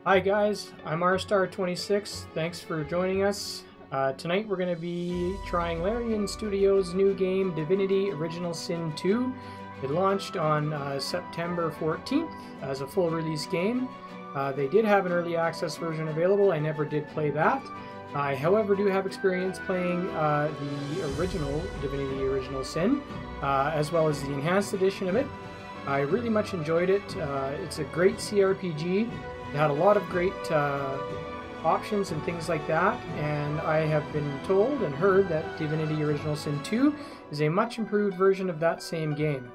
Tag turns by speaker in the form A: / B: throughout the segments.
A: Hi guys, I'm rstar26. Thanks for joining us. Tonight we're going to be trying Larian Studios' new game, Divinity Original Sin 2. It launched on September 14th as a full release game. They did have an early access version available. I never did play that. I, however, do have experience playing the original Divinity Original Sin, as well as the enhanced edition of it. I really much enjoyed it. It's a great CRPG. It had a lot of great options and things like that, and I have been told and heard that Divinity Original Sin 2 is a much improved version of that same game.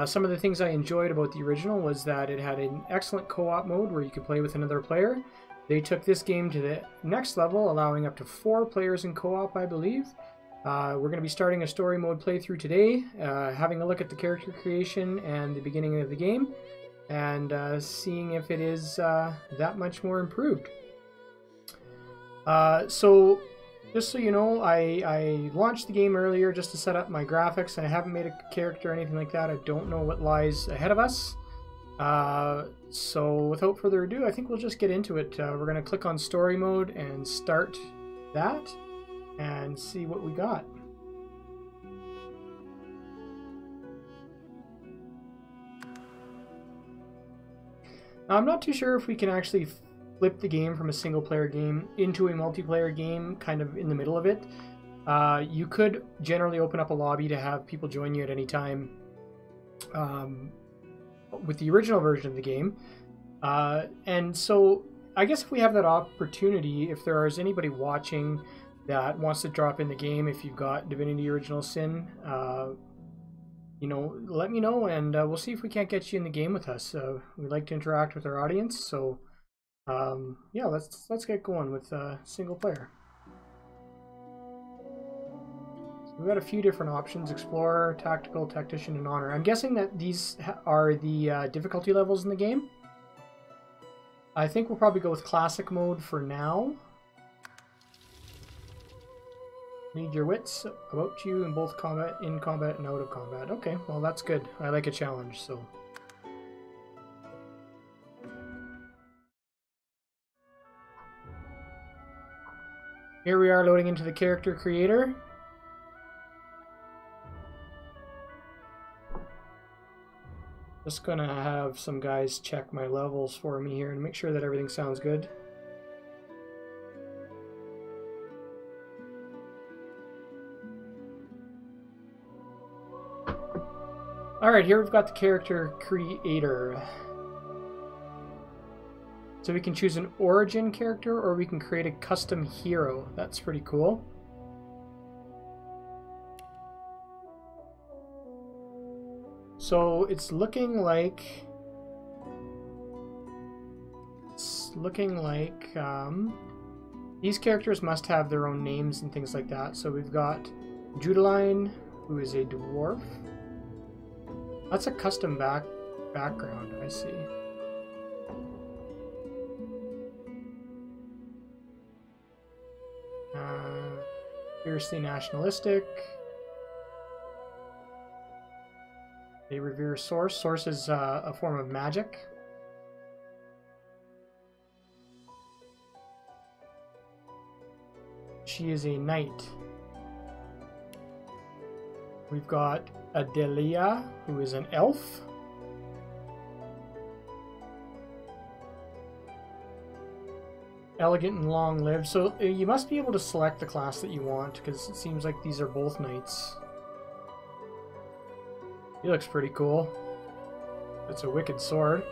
A: Some of the things I enjoyed about the original was that it had an excellent co-op mode where you could play with another player. They took this game to the next level, allowing up to 4 players in co-op, I believe. We're going to be starting a story mode playthrough today, having a look at the character creation and the beginning of the game, and seeing if it is that much more improved. So, just so you know, I launched the game earlier just to set up my graphics, and I haven't made a character or anything like that. I don't know what lies ahead of us. So without further ado, I think we'll just get into it. We're going to click on story mode and start that and see what we got. Now, I'm not too sure if we can actually flip the game from a single player game into a multiplayer game kind of in the middle of it. You could generally open up a lobby to have people join you at any time with the original version of the game. And so I guess if we have that opportunity, if there is anybody watching that wants to drop in the game, if you've got Divinity Original Sin, you know, let me know, and we'll see if we can't get you in the game with us. We like to interact with our audience, so yeah, let's get going with single player. So we've got a few different options: Explorer, Tactical, Tactician, and Honor. I'm guessing that these are the difficulty levels in the game. I think we'll probably go with Classic mode for now. Need your wits about you in both combat, in combat, and out of combat. Okay, well that's good. I like a challenge, so. Here we are loading into the character creator. Just gonna have some guys check my levels for me here and make sure that everything sounds good. Alright, here we've got the character creator. So we can choose an origin character, or we can create a custom hero. That's pretty cool. So it's looking like these characters must have their own names and things like that. So we've got Judeline, who is a dwarf. That's a custom background, I see. Fiercely nationalistic. They revere Source. Source is a form of magic. She is a knight. We've got Adelia, who is an elf. Elegant and long-lived. So you must be able to select the class that you want, because it seems like these are both knights. He looks pretty cool. That's a wicked sword.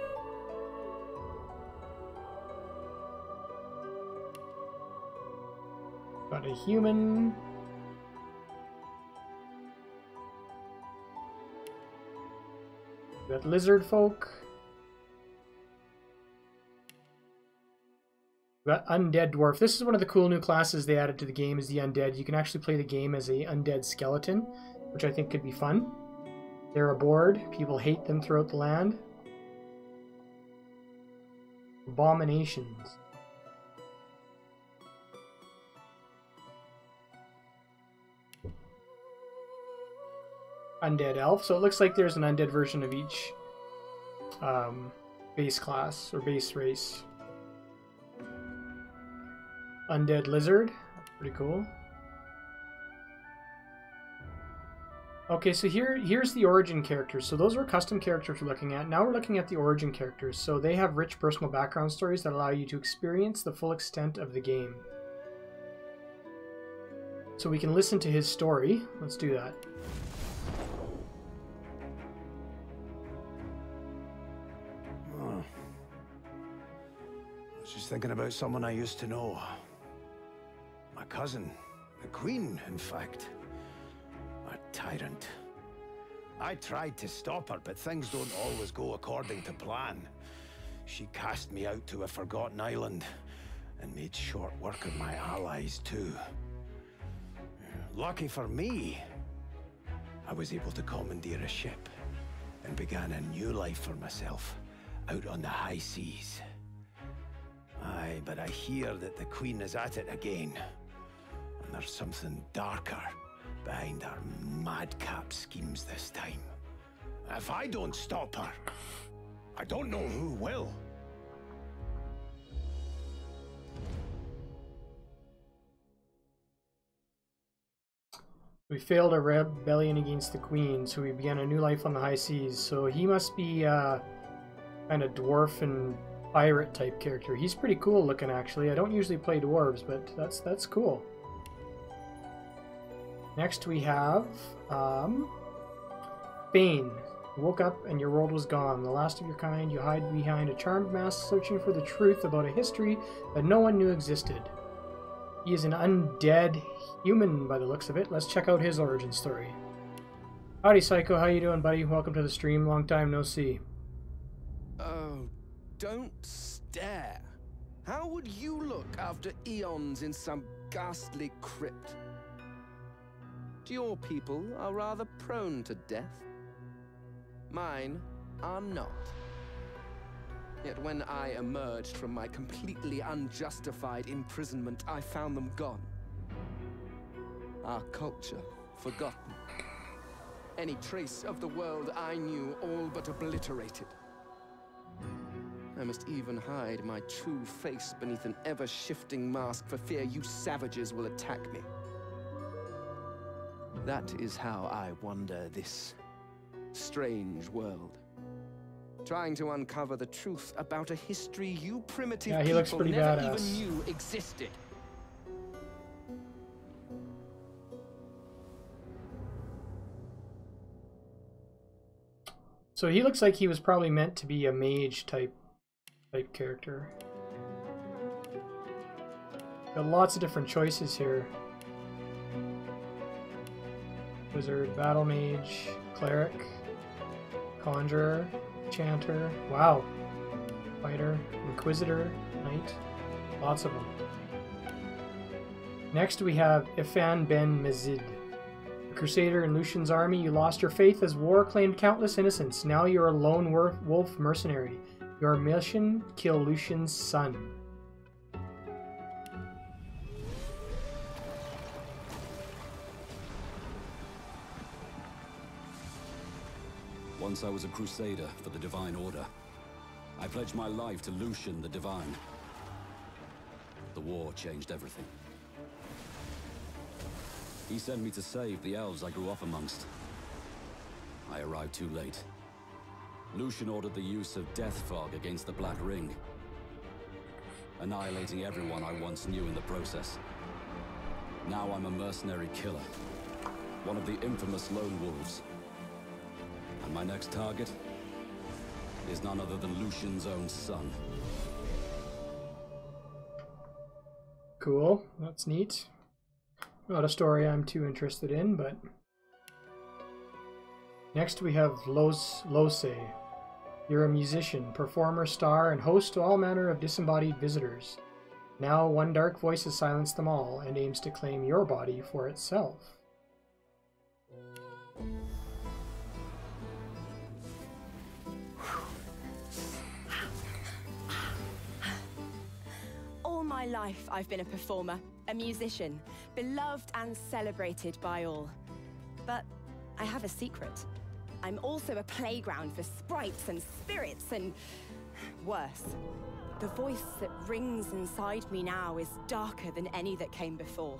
A: Got a human. Got lizard folk. Got undead dwarf. This is one of the cool new classes they added to the game, is the undead. You can actually play the game as a undead skeleton, which I think could be fun. They're aboard. People hate them throughout the land. Abominations. Undead elf. So it looks like there's an undead version of each base class or base race. undead lizard. Pretty cool. Okay, so here's the origin characters. So those were custom characters we're looking at. Now we're looking at the origin characters. So they have rich personal background stories that allow you to experience the full extent of the game. So we can listen to his story. Let's do that.
B: Oh. I was just thinking about someone I used to know. My cousin, the Queen, in fact. A tyrant. I tried to stop her, but things don't always go according to plan. She cast me out to a forgotten island and made short work of my allies too. Lucky for me, I was able to commandeer a ship and began a new life for myself out on the high seas. Aye, but I hear that the Queen is at it again, and there's something darker behind her madcap schemes this time. If I don't stop her, I don't know who will.
A: We failed a rebellion against the Queen, so we began a new life on the high seas. So he must be kind of dwarf and pirate type character. He's pretty cool looking, actually. I don't usually play dwarves, but that's cool. Next we have Bane. You woke up and your world was gone. The last of your kind, you hide behind a charmed mask, searching for the truth about a history that no one knew existed. He is an undead human by the looks of it. Let's check out his origin story. Howdy, Psycho. How you doing, buddy? Welcome to the stream. Long time no see.
C: Oh, don't stare. How would you look after eons in some ghastly crypt? Your people are rather prone to death. Mine are not. Yet when I emerged from my completely unjustified imprisonment, I found them gone. Our culture forgotten. Any trace of the world I knew all but obliterated. I must even hide my true face beneath an ever-shifting mask for fear you savages will attack me. That is how I wander this strange world. Trying to uncover the truth about a history you primitive people never even knew existed.
A: So he looks like he was probably meant to be a mage type character. Got lots of different choices here. Wizard, battle mage, cleric, conjurer, chanter, wow, fighter, inquisitor, knight, lots of them. Next we have Ifan ben Mezid. A crusader in Lucian's army, you lost your faith as war claimed countless innocents. Now you're a lone wolf mercenary. Your mission, kill Lucian's son.
D: Once I was a crusader for the Divine Order. I pledged my life to Lucian the Divine. The war changed everything. He sent me to save the elves I grew up amongst. I arrived too late. Lucian ordered the use of death fog against the Black Ring, annihilating everyone I once knew in the process. Now I'm a mercenary killer, one of the infamous lone wolves. And my next target is none other than Lucian's own son.
A: Cool, that's neat. Not a story I'm too interested in, but... Next we have Lose. You're a musician, performer, star, and host to all manner of disembodied visitors. Now one dark voice has silenced them all and aims to claim your body for itself.
E: All my life I've been a performer, a musician, beloved and celebrated by all. But I have a secret. I'm also a playground for sprites and spirits and worse. The voice that rings inside me now is darker than any that came before.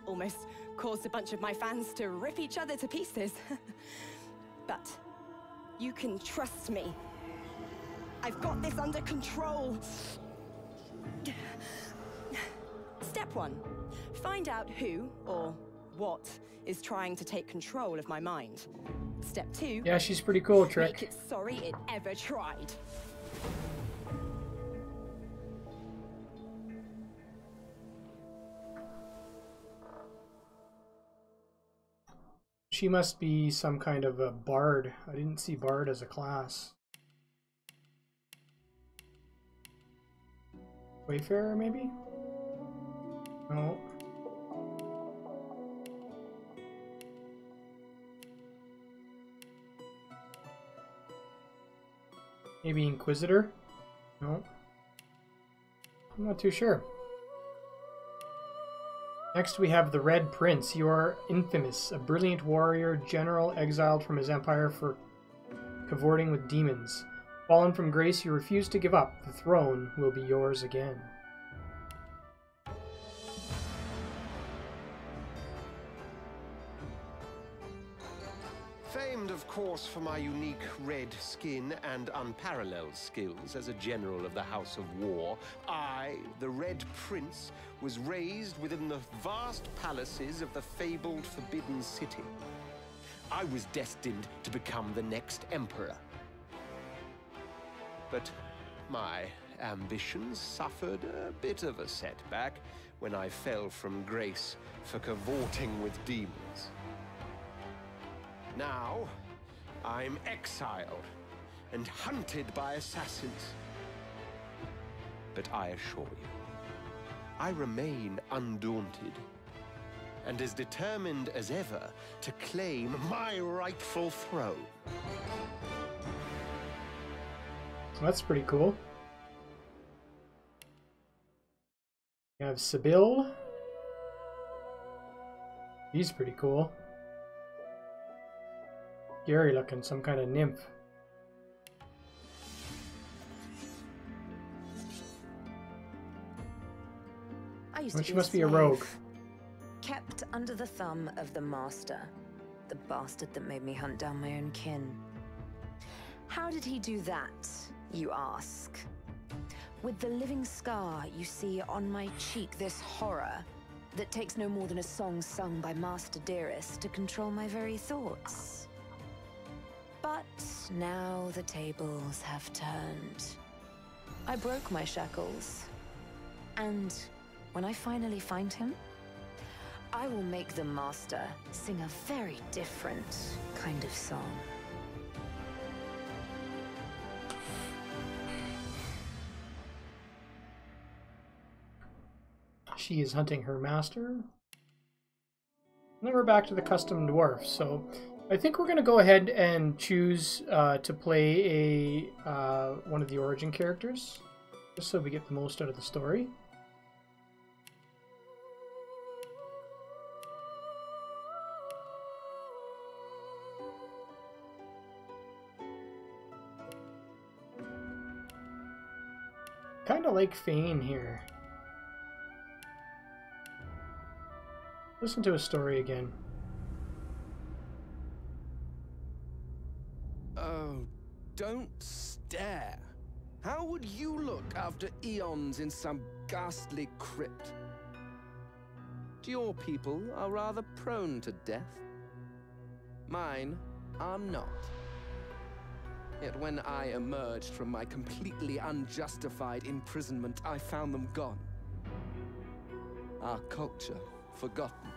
E: Almost caused a bunch of my fans to rip each other to pieces. But you can trust me. I've got this under control. Step 1. Find out who or what is trying to take control of my mind. Step 2.
A: Yeah, she's pretty cool, Trick.
E: Make it sorry it ever tried.
A: She must be some kind of a bard. I didn't see bard as a class. Wayfarer, maybe? No. Maybe Inquisitor? No. I'm not too sure. Next we have the Red Prince. You are infamous, a brilliant warrior general exiled from his empire for cavorting with demons. Fallen from grace, you refuse to give up. The throne will be yours again.
F: Famed, of course, for my unique red skin and unparalleled skills as a general of the House of War, I, the Red Prince, was raised within the vast palaces of the fabled Forbidden City. I was destined to become the next emperor. But my ambitions suffered a bit of a setback when I fell from grace for cavorting with demons. Now, I'm exiled and hunted by assassins. But I assure you, I remain undaunted and as determined as ever to claim my rightful throne.
A: That's pretty cool. You have Sibyl. He's pretty cool. Scary looking, some kind of nymph. She must be a rogue.
G: Kept under the thumb of the master. The bastard that made me hunt down my own kin. How did he do that, you ask? With the living scar you see on my cheek, this horror that takes no more than a song sung by Master Dearest to control my very thoughts. But now the tables have turned. I broke my shackles. And when I finally find him, I will make the Master sing a very different kind of song.
A: She is hunting her master. And then we're back to the custom dwarf. So I think we're going to go ahead and choose to play one of the origin characters, just so we get the most out of the story. Kind of like Fane here. Listen to his story again.
C: Oh, don't stare. How would you look after eons in some ghastly crypt? Your people are rather prone to death. Mine are not. Yet when I emerged from my completely unjustified imprisonment, I found them gone. Our culture forgotten.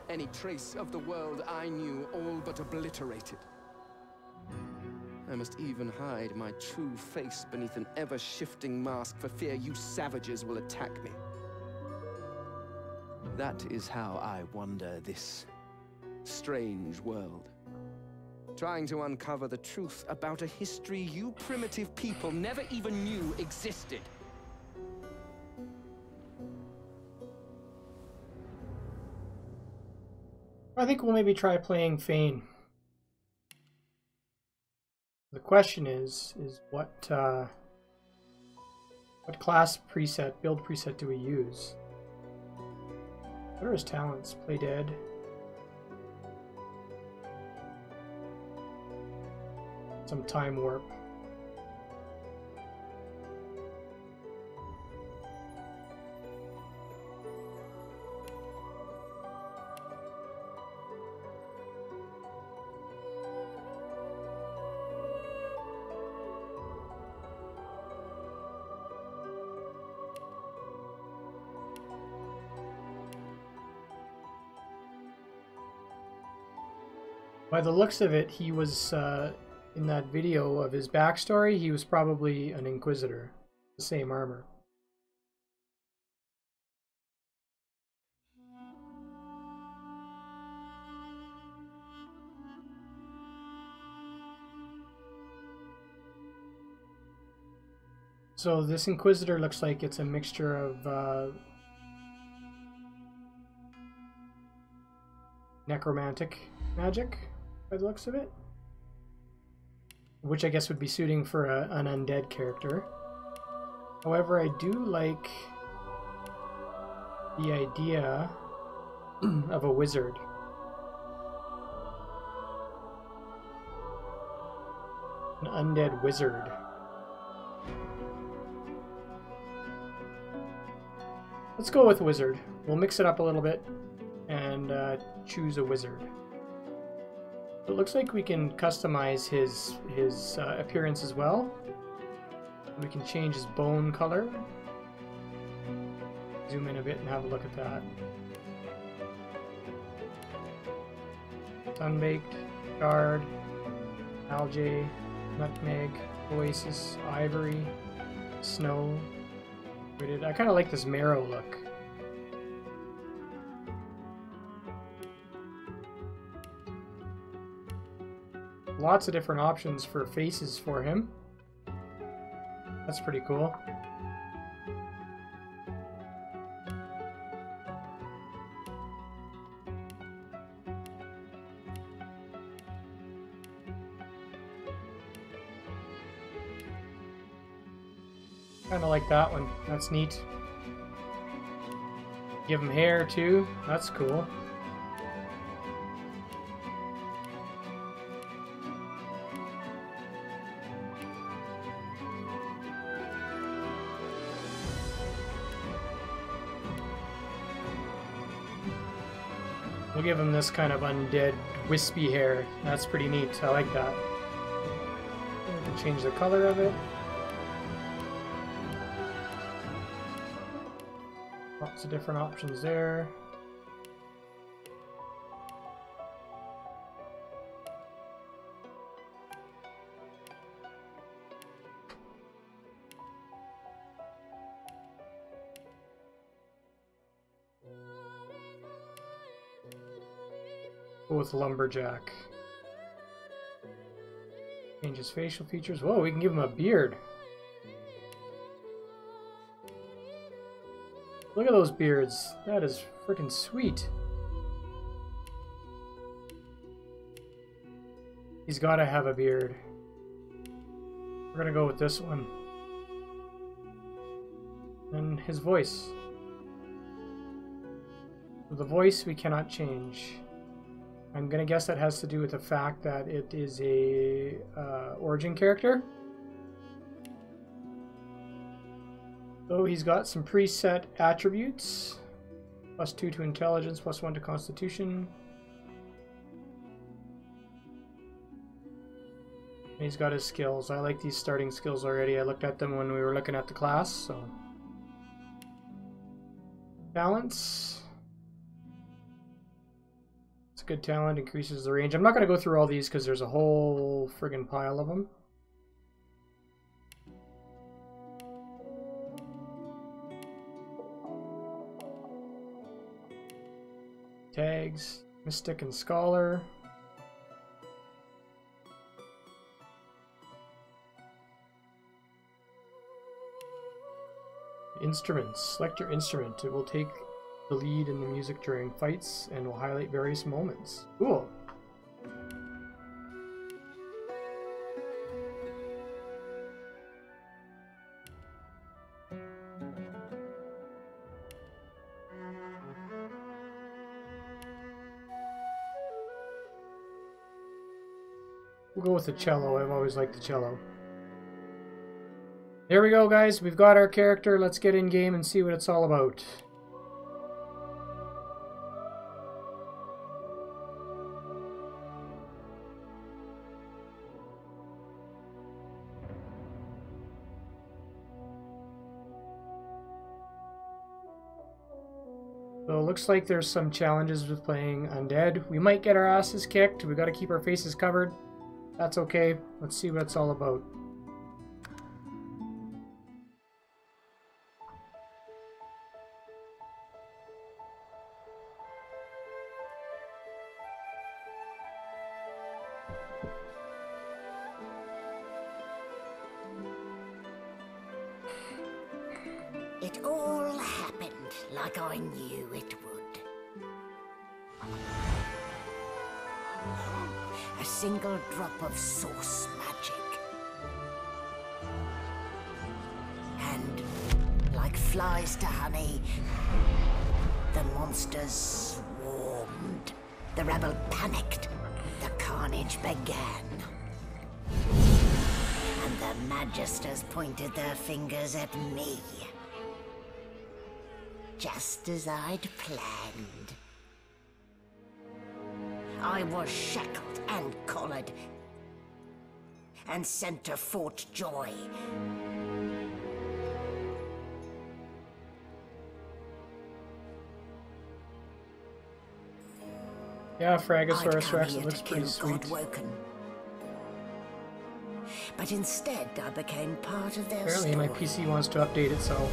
C: Any trace of the world I knew all but obliterated. I must even hide my true face beneath an ever-shifting mask for fear you savages will attack me. That is how I wander this strange world. Trying to uncover the truth about a history you primitive people never even knew existed. I
A: think we'll maybe try playing Fane. The question is what class preset, build preset do we use? What are his talents? Play dead. Some time warp. By the looks of it, he was, in that video of his backstory, he was probably an Inquisitor. The same armor. So this Inquisitor looks like it's a mixture of necromantic magic, by the looks of it, which I guess would be suiting for an undead character. However, I do like the idea of a wizard. An undead wizard. Let's go with wizard. We'll mix it up a little bit and choose a wizard. It looks like we can customize his appearance as well. We can change his bone color. Zoom in a bit and have a look at that. Sunbaked, charred, algae, nutmeg, oasis, ivory, snow. I kind of like this marrow look. Lots of different options for faces for him. That's pretty cool. Kind of like that one. That's neat. Give him hair too. That's cool. We'll give him this kind of undead wispy hair. That's pretty neat. I like that. We can change the color of it. Lots of different options there. Go with lumberjack. Change his facial features. Whoa, we can give him a beard. Look at those beards. That is freaking sweet. He's got to have a beard. We're gonna go with this one. And his voice. The voice we cannot change. I'm gonna guess that has to do with the fact that it is a origin character. So he's got some preset attributes. +2 to intelligence, +1 to constitution. And he's got his skills. I like these starting skills already. I looked at them when we were looking at the class, so. Balance. It's a good talent, increases the range. I'm not going to go through all these because there's a whole friggin' pile of them. Tags, Mystic and Scholar. Instruments. Select your instrument. It will take the lead in the music during fights and will highlight various moments. Cool. We'll go with the cello. I've always liked the cello. There we go, guys. We've got our character. Let's get in game and see what it's all about. So it looks like there's some challenges with playing undead. We might get our asses kicked. We got to keep our faces covered. That's okay. Let's see what it's all about.
H: It all happened like I knew it would. A single drop of source magic. And, like flies to honey, the monsters swarmed. The rebel panicked. The carnage began. And the magisters pointed their fingers at me. Just as I'd planned. I was shackled and collared, and sent to Fort Joy.
A: Yeah, Fragosaurus Rex, it looks pretty sweet.
H: Godwoken. But instead, I became part of their
A: Apparently
H: story.
A: my PC wants to update itself.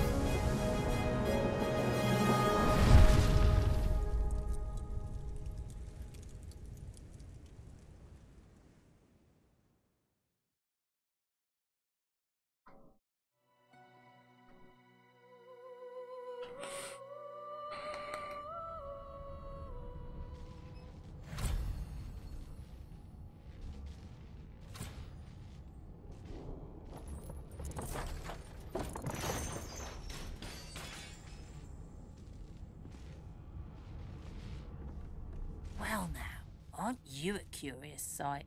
I: Well now, aren't you a curious sight?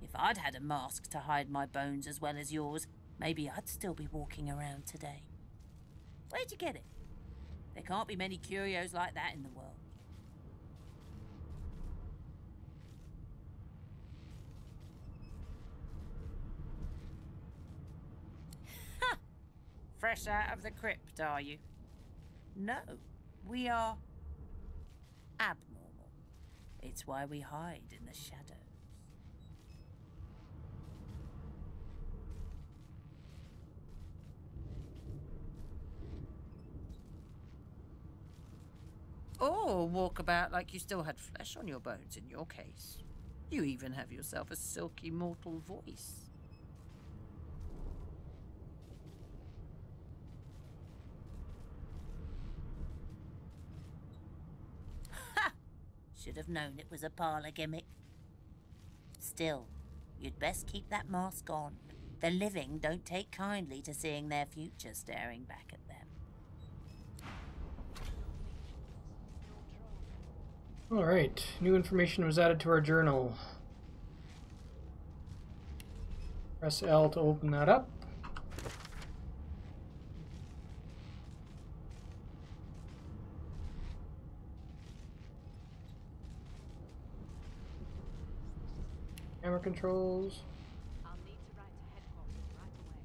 I: If I'd had a mask to hide my bones as well as yours, maybe I'd still be walking around today. Where'd you get it? There can't be many curios like that in the world. Ha! Fresh out of the crypt, are you? No, we are abnormal. It's why we hide in the shadows. Or walk about like you still had flesh on your bones in your case. You even have yourself a silky mortal voice. Ha! Should have known it was a parlor gimmick. Still, you'd best keep that mask on. The living don't take kindly to seeing their future staring back at them.
A: Alright, new information was added to our journal. Press L to open that up. Camera controls.
J: I'll need to write to headquarters right away.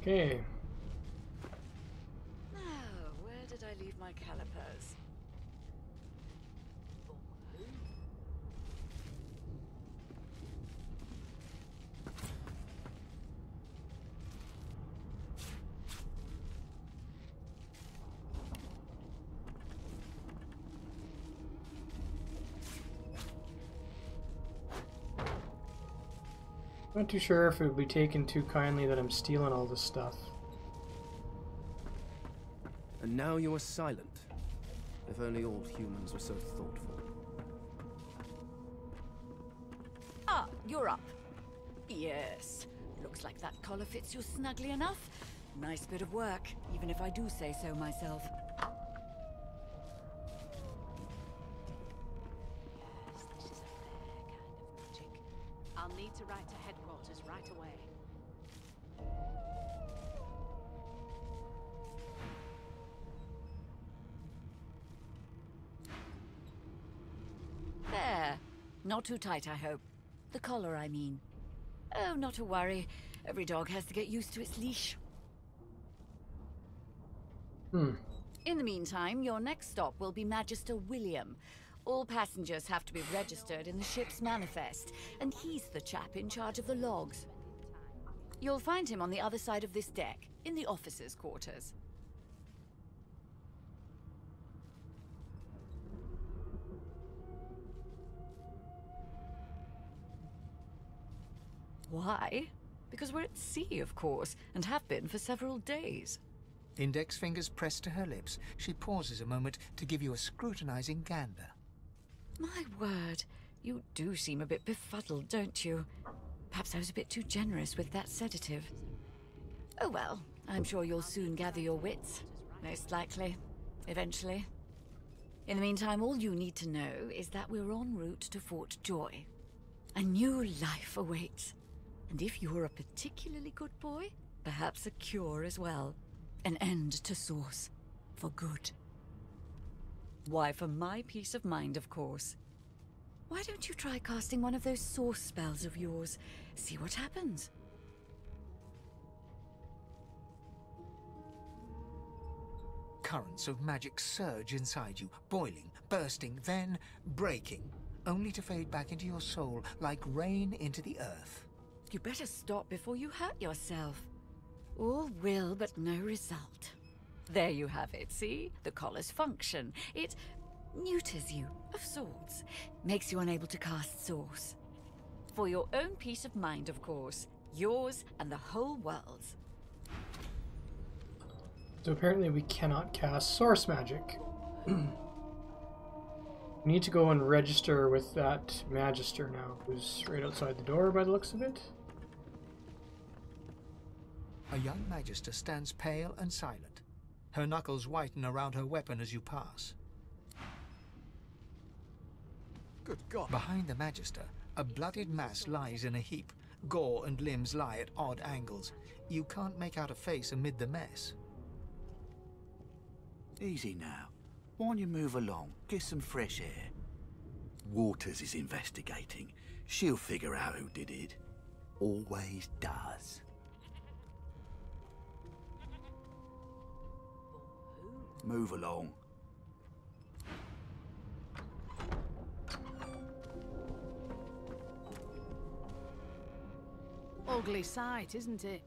A: Okay.
J: Now, where did I leave my calipers?
A: Not too sure if it would be taken too kindly that I'm stealing all this stuff.
C: And now you are silent. If only all humans were so thoughtful.
K: Ah, you're up. Yes. Looks like that collar fits you snugly enough. Nice bit of work, even if I do say so myself.
J: Yes, this is a rare kind of magic. I'll need to write to headquarters right away.
K: There. Not too tight, I hope. The collar, I mean. Oh, not to worry. Every dog has to get used to its leash. In the meantime, your next stop will be Magister William. All passengers have to be registered in the ship's manifest, and he's the chap in charge of the logs. You'll find him on the other side of this deck, in the officers' quarters. Why? Because we're at sea, of course, and have been for several days.
L: Index fingers pressed to her lips, she pauses a moment to give you a scrutinizing gander.
K: My word, you do seem a bit befuddled, don't you? Perhaps I was a bit too generous with that sedative. Oh well, I'm sure you'll soon gather your wits. Most likely. Eventually. In the meantime, all you need to know is that we're en route to Fort Joy. A new life awaits. And if you're a particularly good boy, perhaps a cure as well. An end to Source. For good. Why, for my peace of mind, of course. Why don't you try casting one of those Source spells of yours? See what happens.
L: Currents of magic surge inside you, boiling, bursting, then breaking, only to fade back into your soul like rain into the earth.
K: You better stop before you hurt yourself. All will, but no result. There you have it, see? The collar's function. It neuters you, of sorts. Makes you unable to cast Source. For your own peace of mind, of course. Yours and the whole world's.
A: So apparently we cannot cast Source magic. We need to go and register with that Magister now, who's right outside the door by the looks of it.
L: A young Magister stands pale and silent. Her knuckles whiten around her weapon as you pass.
C: Good God.
L: Behind the Magister, a bloodied mass lies in a heap. Gore and limbs lie at odd angles. You can't make out a face amid the mess.
M: Easy now. Why don't you move along? Get some fresh air. Waters is investigating. She'll figure out who did it. Always does. Move along.
J: Ugly sight, isn't it?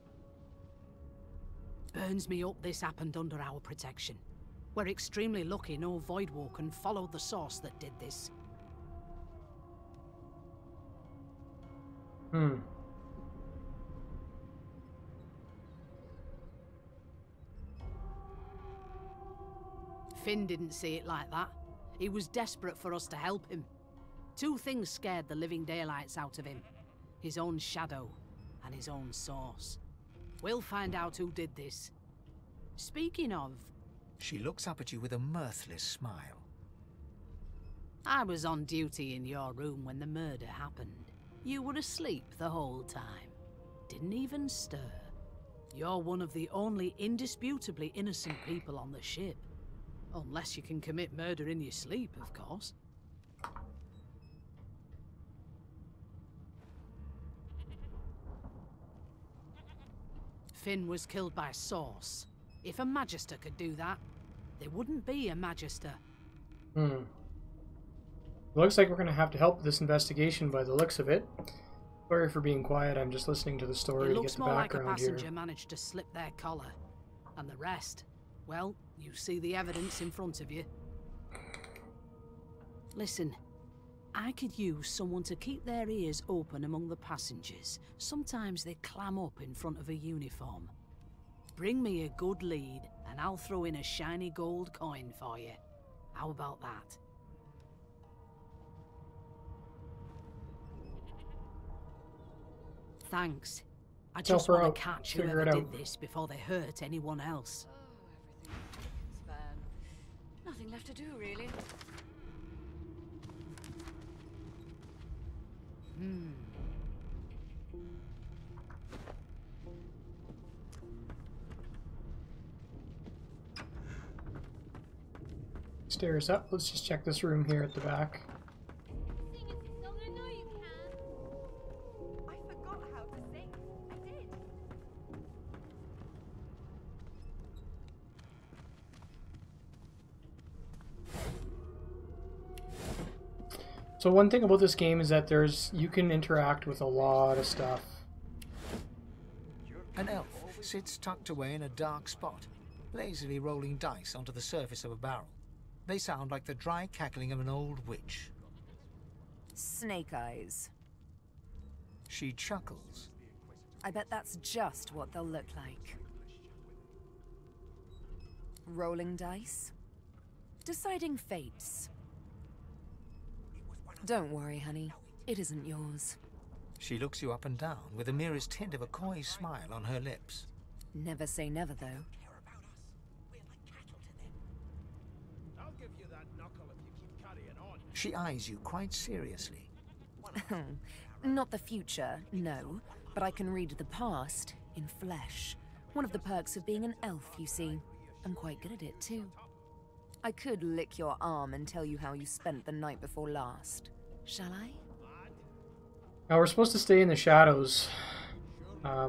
J: Burns me up this happened under our protection. We're extremely lucky no Voidwalker followed the source that did this. Finn didn't see it like that. He was desperate for us to help him. Two things scared the living daylights out of him. His own shadow and his own source. We'll find out who did this. Speaking of...
L: She looks up at you with a mirthless smile.
J: I was on duty in your room when the murder happened. You were asleep the whole time. Didn't even stir. You're one of the only indisputably innocent people on the ship. Unless you can commit murder in your sleep, of course. Finn was killed by Source. If a Magister could do that, there wouldn't be a Magister.
A: Looks like we're going to have to help with this investigation by the looks of it. Sorry for being quiet, I'm just listening to the story to get the background here.
J: It looks more like a passenger managed to slip their collar. And the rest, well, you see the evidence in front of you. Listen, I could use someone to keep their ears open among the passengers. Sometimes they clam up in front of a uniform. Bring me a good lead, and I'll throw in a shiny gold coin for you. How about that? Thanks. I just want to catch whoever did this before they hurt anyone else.
K: Oh, everything's fine. Nothing left to do, really.
A: Stairs up. Let's just check this room here at the back.
E: I forgot how to sing. I did.
A: So one thing about this game is that you can interact with a lot of stuff.
L: An elf sits tucked away in a dark spot, lazily rolling dice onto the surface of a barrel. They sound like the dry cackling of an old witch.
G: Snake eyes.
L: She chuckles.
G: I bet that's just what they'll look like. Rolling dice. Deciding fates. Don't worry, honey. It isn't yours.
L: She looks you up and down with the merest hint of a coy smile on her lips.
G: Never say never, though.
L: She eyes you quite seriously.
G: Not the future, no. But I can read the past in flesh. One of the perks of being an elf, you see. I'm quite good at it, too. I could lick your arm and tell you how you spent the night before last. Shall I?
A: Now we're supposed to stay in the shadows. But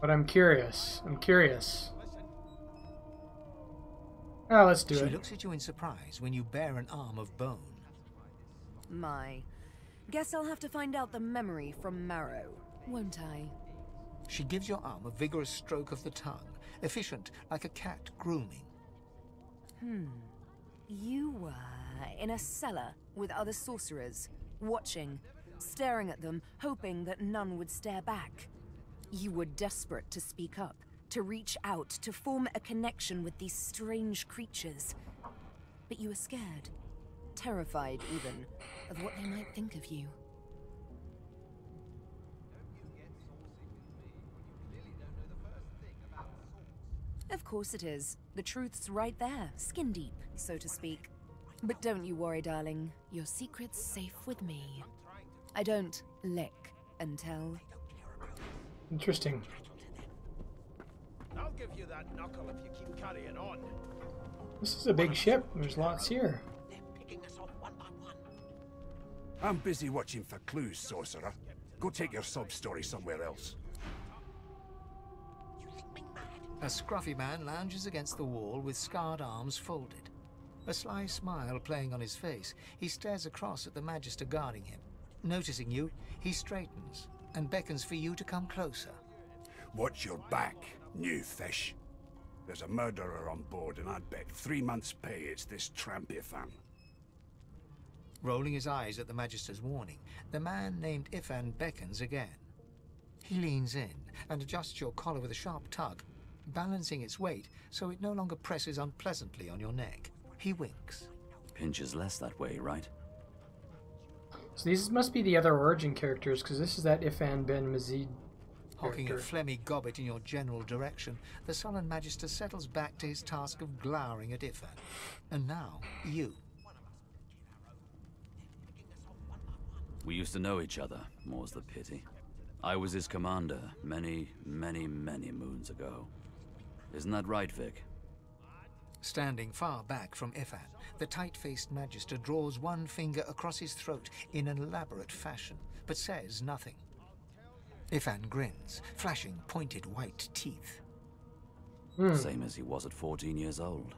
A: I'm curious. Oh, let's do it.
L: She looks at you in surprise when you bear an arm of bone.
G: My. Guess I'll have to find out the memory from Marrow, won't I?
L: She gives your arm a vigorous stroke of the tongue, efficient like a cat grooming.
G: You were in a cellar with other sorcerers, watching, staring at them, hoping that none would stare back. You were desperate to speak up, to reach out, to form a connection with these strange creatures. But you were scared, terrified even, of what they might think of you. Of course it is. The truth's right there, skin deep, so to speak. But don't you worry, darling. Your secret's safe with me. I don't lick and tell.
A: Interesting.
B: I'll give you that knuckle if you keep carrying on.
A: This is a big ship. There's lots here.
B: They're picking us off one by one.
N: I'm busy watching for clues, sorcerer. Go take your sub-story somewhere else.
L: A scruffy man lounges against the wall with scarred arms folded. A sly smile playing on his face, he stares across at the Magister guarding him. Noticing you, he straightens and beckons for you to come closer.
N: Watch your back, new fish. There's a murderer on board, and I'd bet 3 months' pay it's this Trampifan.
L: Rolling his eyes at the Magister's warning, the man named Ifan beckons again. He leans in and adjusts your collar with a sharp tug, balancing its weight so it no longer presses unpleasantly on your neck. He winks.
D: Pinches less that way, right?
A: So these must be the other origin characters, because this is that Ifan Ben Mazid
L: Hawking a
A: character.
L: phlegmy gobbet in your general direction, the sullen Magister settles back to his task of glowering at Ifan. And now, you.
D: We used to know each other, more's the pity. I was his commander many, many, many moons ago. Isn't that right, Vic?
L: Standing far back from Ifan, the tight-faced Magister draws one finger across his throat in an elaborate fashion, but says nothing. Ifan grins, flashing pointed white teeth.
D: Same as he was at 14 years old.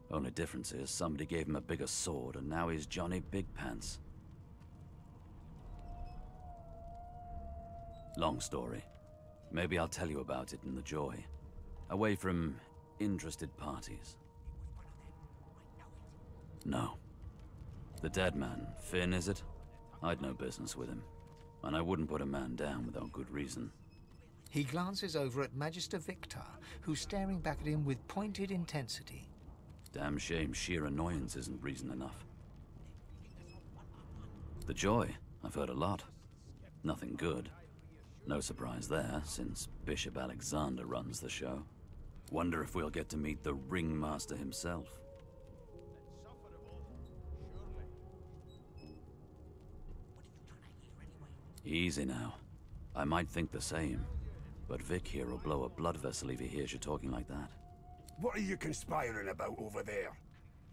D: Only difference is somebody gave him a bigger sword and now he's Johnny Big Pants. Long story. Maybe I'll tell you about it in the Joy. Away from interested parties? No. The dead man, Finn, is it? I'd no business with him. And I wouldn't put a man down without good reason.
L: He glances over at Magister Victor, who's staring back at him with pointed intensity.
D: Damn shame sheer annoyance isn't reason enough. The Joy, I've heard a lot. Nothing good. No surprise there, since Bishop Alexander runs the show. Wonder if we'll get to meet the Ringmaster himself. Easy now. I might think the same, but Vic here will blow a blood vessel if he hears you talking like that.
N: What are you conspiring about over there?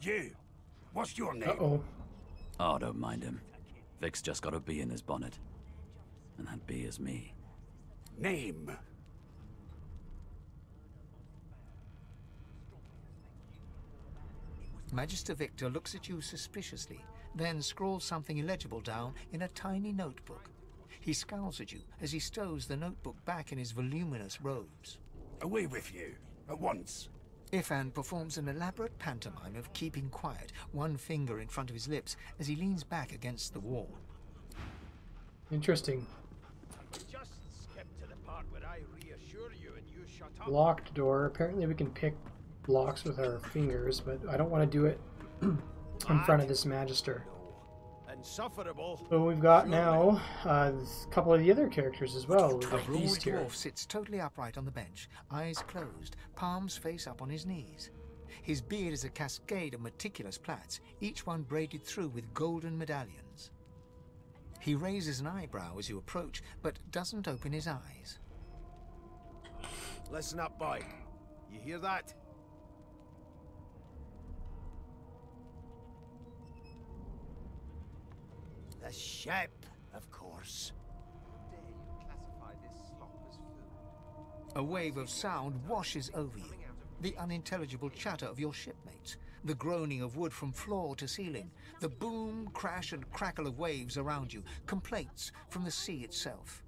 N: You! What's your name?
A: Uh-oh.
D: Oh, don't mind him. Vic's just got a bee in his bonnet. And that bee is me.
N: Name?
L: Magister Victor looks at you suspiciously, then scrawls something illegible down in a tiny notebook. He scowls at you as he stows the notebook back in his voluminous robes.
N: Away with you, at once.
L: Ifan performs an elaborate pantomime of keeping quiet, one finger in front of his lips as he leans back against the wall.
A: Interesting.
B: Just skip to the part where I reassure you and you shut up.
A: Locked door. Apparently we can pick blocks with our fingers, but I don't want to do it in front of this Magister.
B: Insufferable.
A: So we've got now a couple of the other characters as well. We've
L: A
A: got
L: broad
A: Beast here.
L: dwarf sits totally upright on the bench, eyes closed, palms face up on his knees. His beard is a cascade of meticulous plaits, each one braided through with golden medallions. He raises an eyebrow as you approach, but doesn't open his eyes.
B: Listen up, boy. You hear that? The ship, of course.
L: A wave of sound washes over you. The unintelligible chatter of your shipmates, the groaning of wood from floor to ceiling, the boom, crash and crackle of waves around you, complaints from the sea itself.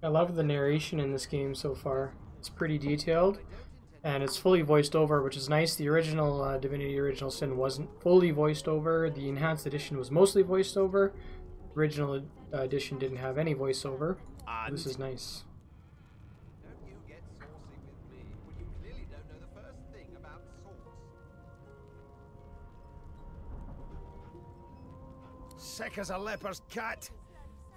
A: I love the narration in this game so far. It's pretty detailed, and it's fully voiced over, which is nice. The original Divinity Original Sin wasn't fully voiced over. The Enhanced Edition was mostly voiced over. Original Edition didn't have any voiceover. This is nice.
B: Don't you get saucy with me when you clearly don't know the first thing about sauce. Sick as a leper's cat.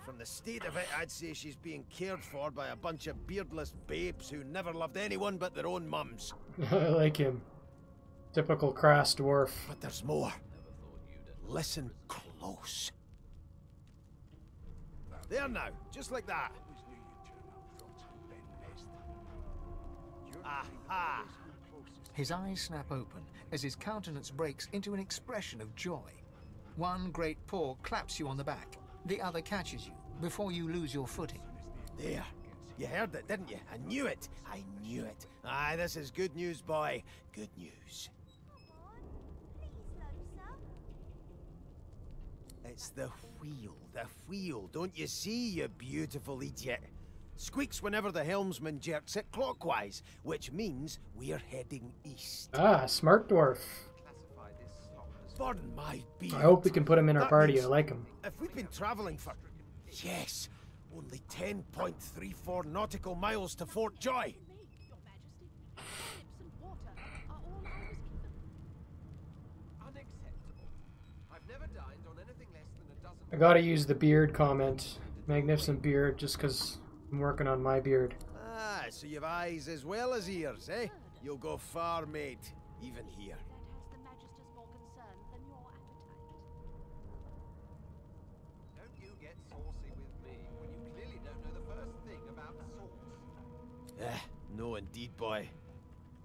B: From the state of it, I'd say she's being cared for by a bunch of beardless babes who never loved anyone but their own mums.
A: I like him. Typical crass dwarf.
B: But there's more. Listen close. There now, just like that. Aha!
L: His eyes snap open as his countenance breaks into an expression of joy. One great paw claps you on the back. The other catches you before you lose your footing.
B: There. You heard it, didn't you? I knew it. I knew it. Aye, this is good news, boy. Good news. It's the wheel. The wheel. Don't you see, you beautiful idiot? Squeaks whenever the helmsman jerks it clockwise, which means we're heading east.
A: Ah, smart dwarf.
B: Pardon my beard.
A: I hope we can put him in our party. I like him.
B: If we've been traveling for, yes, only 10.34 nautical miles to Fort Joy.
A: I gotta use the beard comment. Magnificent beard, just because I'm working on my beard.
B: Ah, so you've eyes as well as ears, eh? You'll go far, mate, even here. Don't you get saucy with me when you clearly don't know the first thing about sauce. No indeed, boy.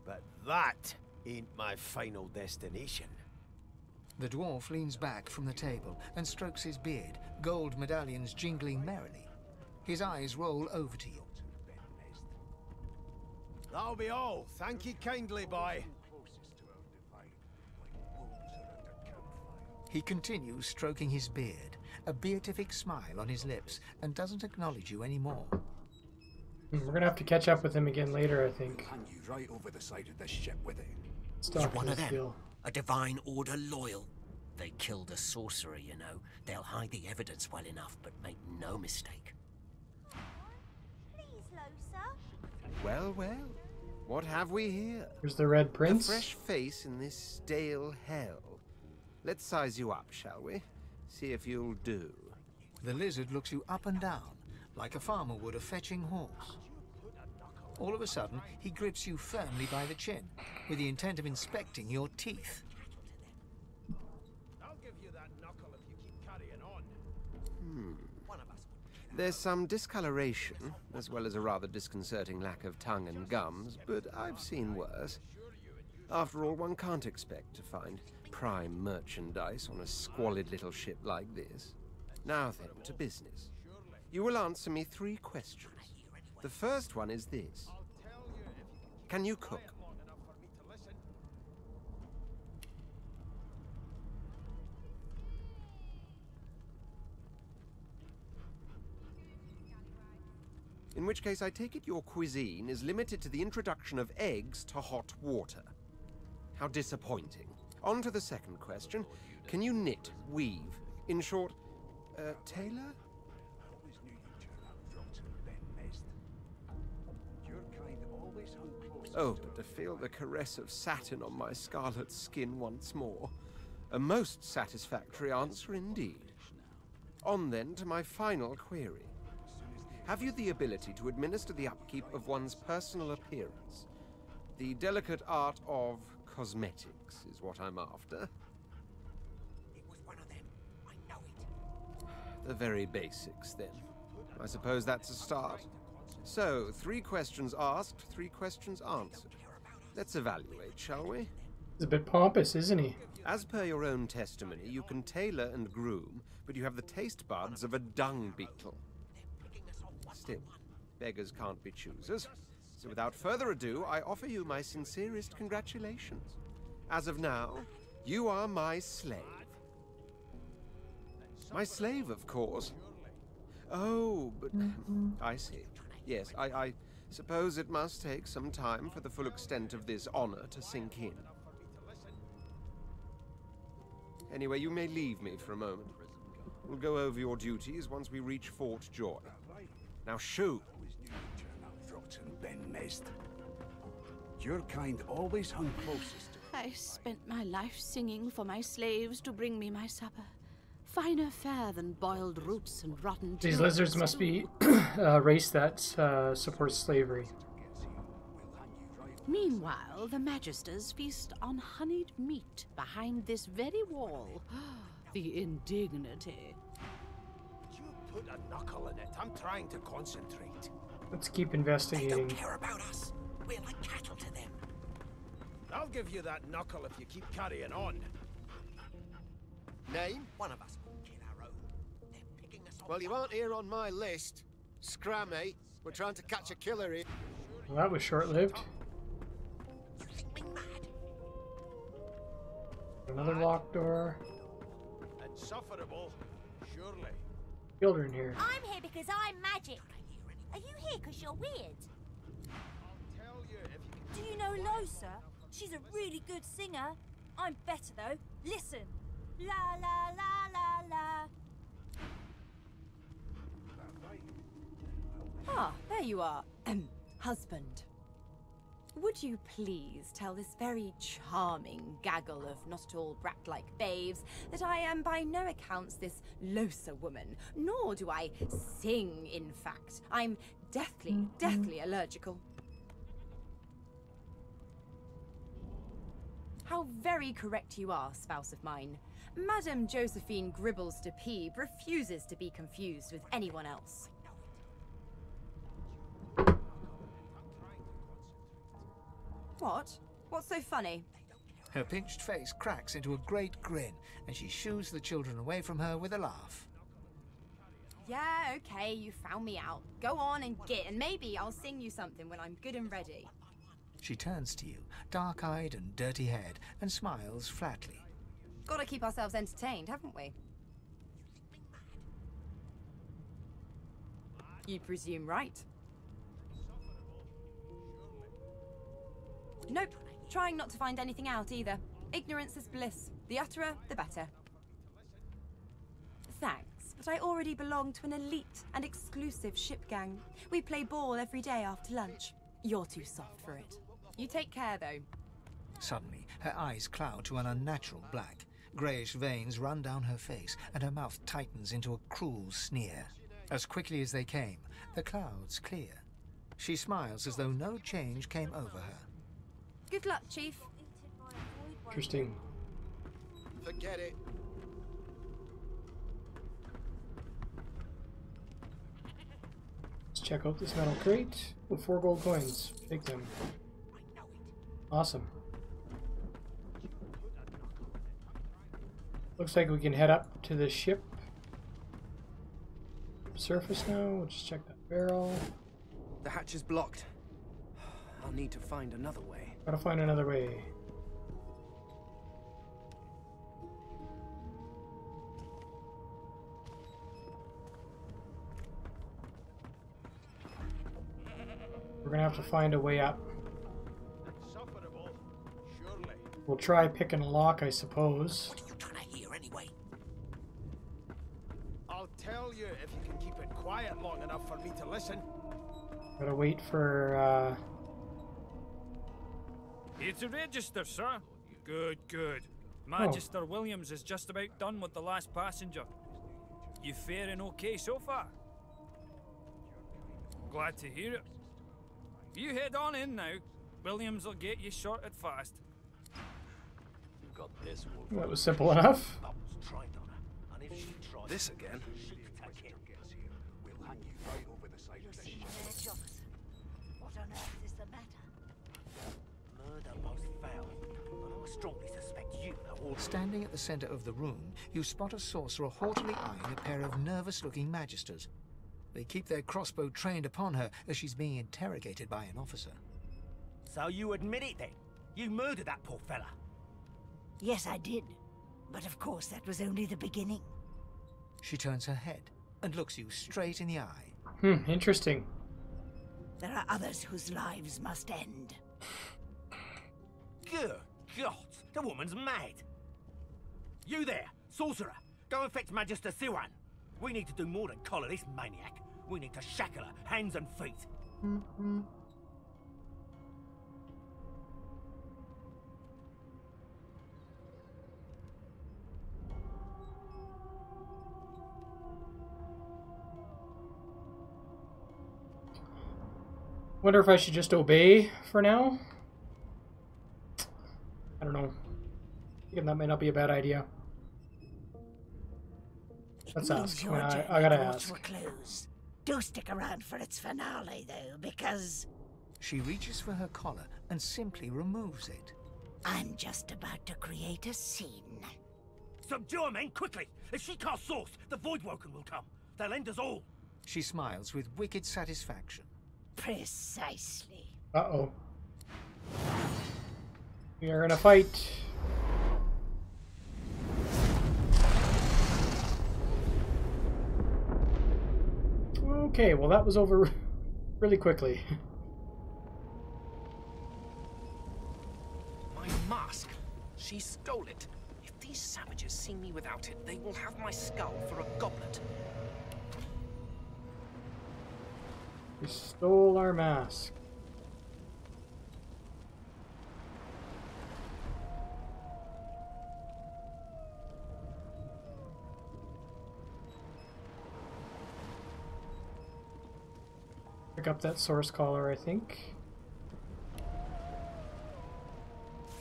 B: But that ain't my final destination.
L: The dwarf leans back from the table and strokes his beard, gold medallions jingling merrily. His eyes roll over to you.
B: That'll be all. Thank you kindly, boy.
L: He continues stroking his beard, a beatific smile on his lips, and doesn't acknowledge you anymore.
A: We're gonna have to catch up with him again later, I think.
N: Hand you right over the side of this ship with it.
A: Stop
H: You're one of
A: this
H: them.
A: deal.
H: A divine order loyal. They killed a sorcerer, you know. They'll hide the evidence well enough, but make no mistake.
O: Please, Losa.
F: Well, well. What have we here?
A: Here's the Red Prince.
F: A fresh face in this stale hell. Let's size you up, shall we? See if you'll do.
L: The lizard looks you up and down, like a farmer would a fetching horse. All of a sudden, he grips you firmly by the chin, with the intent of inspecting your teeth.
N: I'll give you that knuckle if you keep carrying on.
F: There's some discoloration, as well as a rather disconcerting lack of tongue and gums, but I've seen worse. After all, one can't expect to find prime merchandise on a squalid little ship like this. Now then, to business. You will answer me 3 questions. The first one is this. Can you cook? In which case, I take it your cuisine is limited to the introduction of eggs to hot water. How disappointing. On to the second question. Can you knit, weave? In short, tailor? Oh, but to feel the caress of satin on my scarlet skin once more. A most satisfactory answer indeed. On then to my final query. Have you the ability to administer the upkeep of one's personal appearance? The delicate art of cosmetics is what I'm after.
H: It was one of them. I know it.
F: The very basics, then. I suppose that's a start. So, 3 questions asked, 3 questions answered. Let's evaluate, shall we?
A: He's a bit pompous, isn't he?
F: As per your own testimony, you can tailor and groom, but you have the taste buds of a dung beetle. Still, beggars can't be choosers. So without further ado, I offer you my sincerest congratulations. As of now, you are my slave. My slave, of course. Oh, but I see. Yes, I suppose it must take some time for the full extent of this honor to sink in. Anyway, you may leave me for a moment. We'll go over your duties once we reach Fort Joy. Now shoo!
N: Your kind always hung closest to...
J: I spent my life singing for my slaves to bring me my supper. Finer fare than boiled roots and rotten
A: These
J: turnips.
A: lizards must be a race that supports slavery.
J: Meanwhile, the Magisters feast on honeyed meat behind this very wall. The indignity.
N: You put a knuckle in it. I'm trying to concentrate.
A: Let's keep
H: They
A: investigating.
H: don't care about us. We're like cattle to them.
N: I'll give you that knuckle if you keep carrying on.
P: Name?
H: One of us will kill our own. They're picking us off.
P: Well, you aren't here on my list. Scrammy. We're trying to catch a killer here.
A: Well, that was short-lived.
H: You think me mad?
A: Another locked door.
N: Insufferable, surely.
A: Children here.
O: I'm here because I'm magic. Are you here because you're weird?
N: Tell you if you
O: Do you know Losa? She's a really good singer. I'm better though. Listen. La la la la la.
E: Ah, there you are. Husband. Would you please tell this very charming gaggle of not-at-all brat-like babes that I am by no accounts this Losa woman, nor do I sing, in fact. I'm deathly allergical. How very correct you are, spouse of mine. Madame Josephine Gribbles de Peeb refuses to be confused with anyone else. What? What's so funny?
L: Her pinched face cracks into a great grin, and she shoos the children away from her with a laugh.
E: Yeah, okay, you found me out. Go on and git, and maybe I'll sing you something when I'm good and ready.
L: She turns to you, dark-eyed and dirty-haired, and smiles flatly.
E: Gotta keep ourselves entertained, haven't we? You presume right. Nope. Trying not to find anything out either. Ignorance is bliss. The utterer, the better. Thanks, but I already belong to an elite and exclusive ship gang. We play ball every day after lunch. You're too soft for it. You take care, though.
L: Suddenly, her eyes cloud to an unnatural black. Greyish veins run down her face, and her mouth tightens into a cruel sneer. As quickly as they came, the clouds clear. She smiles as though no change came over her.
E: Good luck, Chief.
A: Interesting.
P: Forget it.
A: Let's check out this metal crate. Oh, 4 gold coins. Take them. Awesome. Looks like we can head up to the ship. Surface now. We'll just check that barrel.
C: The hatch is blocked. I'll need to find another way.
A: Gotta find another way. We're gonna have to find a way up. We'll try picking a lock, I suppose.
H: What are you trying to hear anyway?
P: I'll tell you if you can keep it quiet long enough for me to listen.
A: Gotta wait for,
Q: Here to register, sir. Good, good. Magister Williams is just about done with the last passenger. You faring okay so far? Glad to hear it. You head on in now. Williams will get you sorted fast.
B: Got this one.
A: That was simple enough.
C: This again?
N: We'll hang you right over the side of the ship.
H: What on earth is the matter?
R: Murder most foul, and I strongly suspect you know all.
L: Standing at the center of the room, you spot a sorcerer haughtily eyeing a pair of nervous-looking magisters. They keep their crossbow trained upon her as she's being interrogated by an officer.
R: So you admit it then? You murdered that poor fella?
H: Yes, I did. But of course, that was only the beginning.
L: She turns her head and looks you straight in the eye.
A: Interesting.
H: There are others whose lives must end.
R: Good God, the woman's mad. You there, sorcerer, go and fetch Magister Siwan. We need to do more than collar this maniac. We need to shackle her, hands and feet.
A: Wonder if I should just obey for now? I don't know. Thinking that might not be a bad idea. Let's ask. I gotta ask.
H: Do stick around for its finale, though, because...
L: She reaches for her collar and simply removes it.
H: I'm just about to create a scene.
R: Subdue her, men, quickly! If she casts Source, the Voidwoken will come. They'll end us all.
L: She smiles with wicked satisfaction.
H: Precisely.
A: Uh-oh. We are in a fight. Okay, well that was over really quickly.
C: My mask. She stole it. If these savages see me without it, they will have my skull for a goblet.
A: We stole our mask. Pick up that source collar, I think.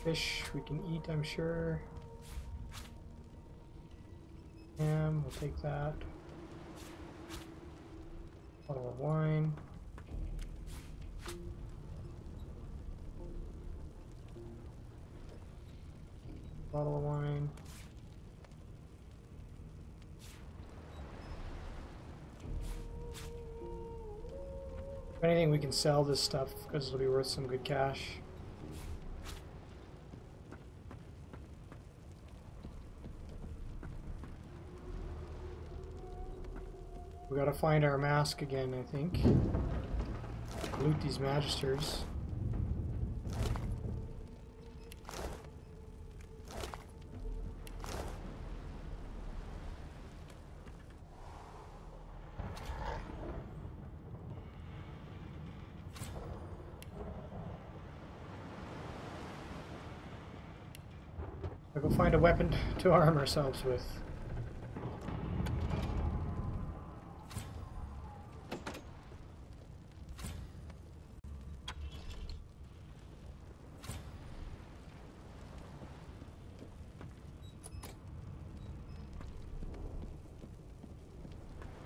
A: Fish we can eat, I'm sure. Ham, we'll take that. Bottle of wine. Bottle of wine. If anything, we can sell this stuff because it'll be worth some good cash. We gotta find our mask again, I think. Loot these magisters. We'll go find a weapon to arm ourselves with.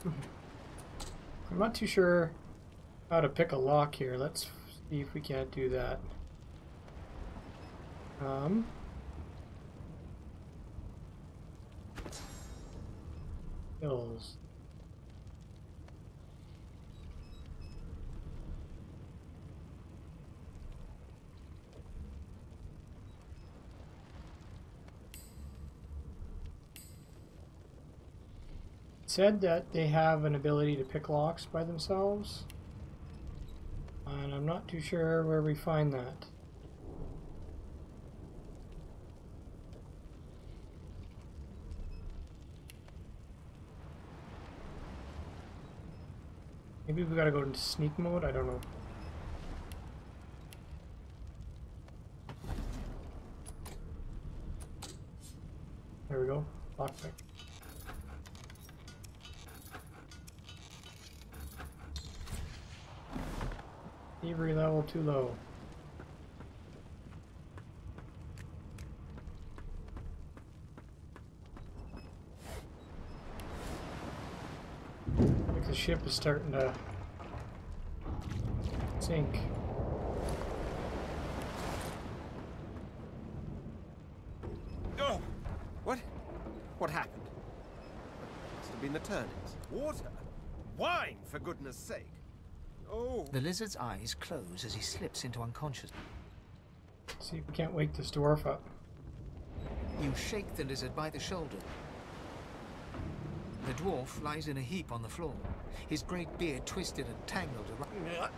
A: I'm not too sure how to pick a lock here. Let's see if we can't do that. Skills. Said that they have an ability to pick locks by themselves, and I'm not too sure where we find that. Maybe we gotta go into sneak mode, I don't know. There we go, lockpick. Thievery level too low. Like the ship is starting to sink.
F: Oh! What happened? Must have been the turnings. Water? Wine, for goodness sake! Oh!
L: The lizard's eyes close as he slips into unconsciousness.
A: See if we can't wake this dwarf up.
L: You shake the lizard by the shoulder. The dwarf lies in a heap on the floor, his great beard twisted and tangled around.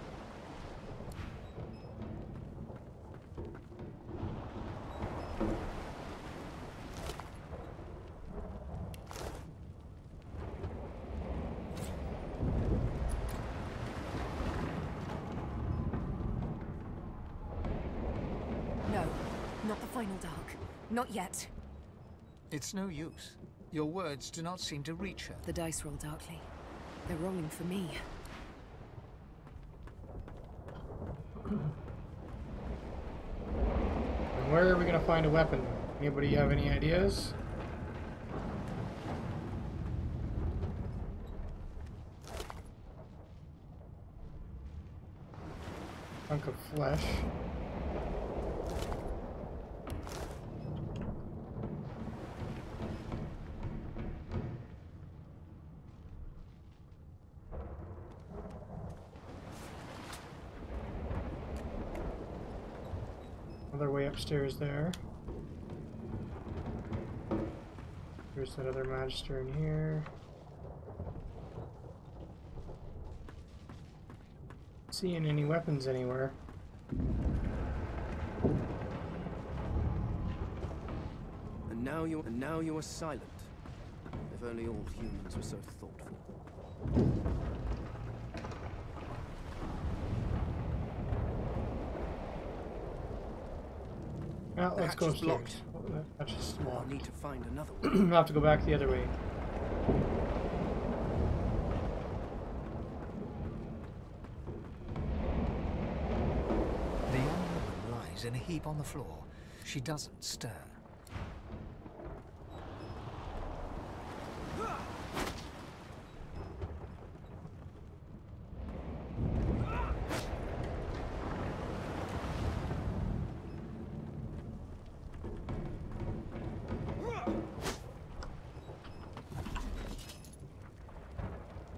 G: No, not the final dark. Not yet.
L: It's no use. Your words do not seem to reach her.
G: The dice roll darkly. They're rolling for me.
A: And where are we gonna find a weapon? Anybody have any ideas? Chunk of flesh. Another way upstairs there. There's that other magister in here. Not seeing any weapons anywhere.
C: And now you are silent. If only all humans were so thoughtful.
A: Well, let's go upstairs.
C: Blocked.
A: That's just
C: I'll
A: locked.
C: need to find another
A: I'll
C: one.
A: have to go back the other way.
L: The young woman lies in a heap on the floor. She doesn't stir.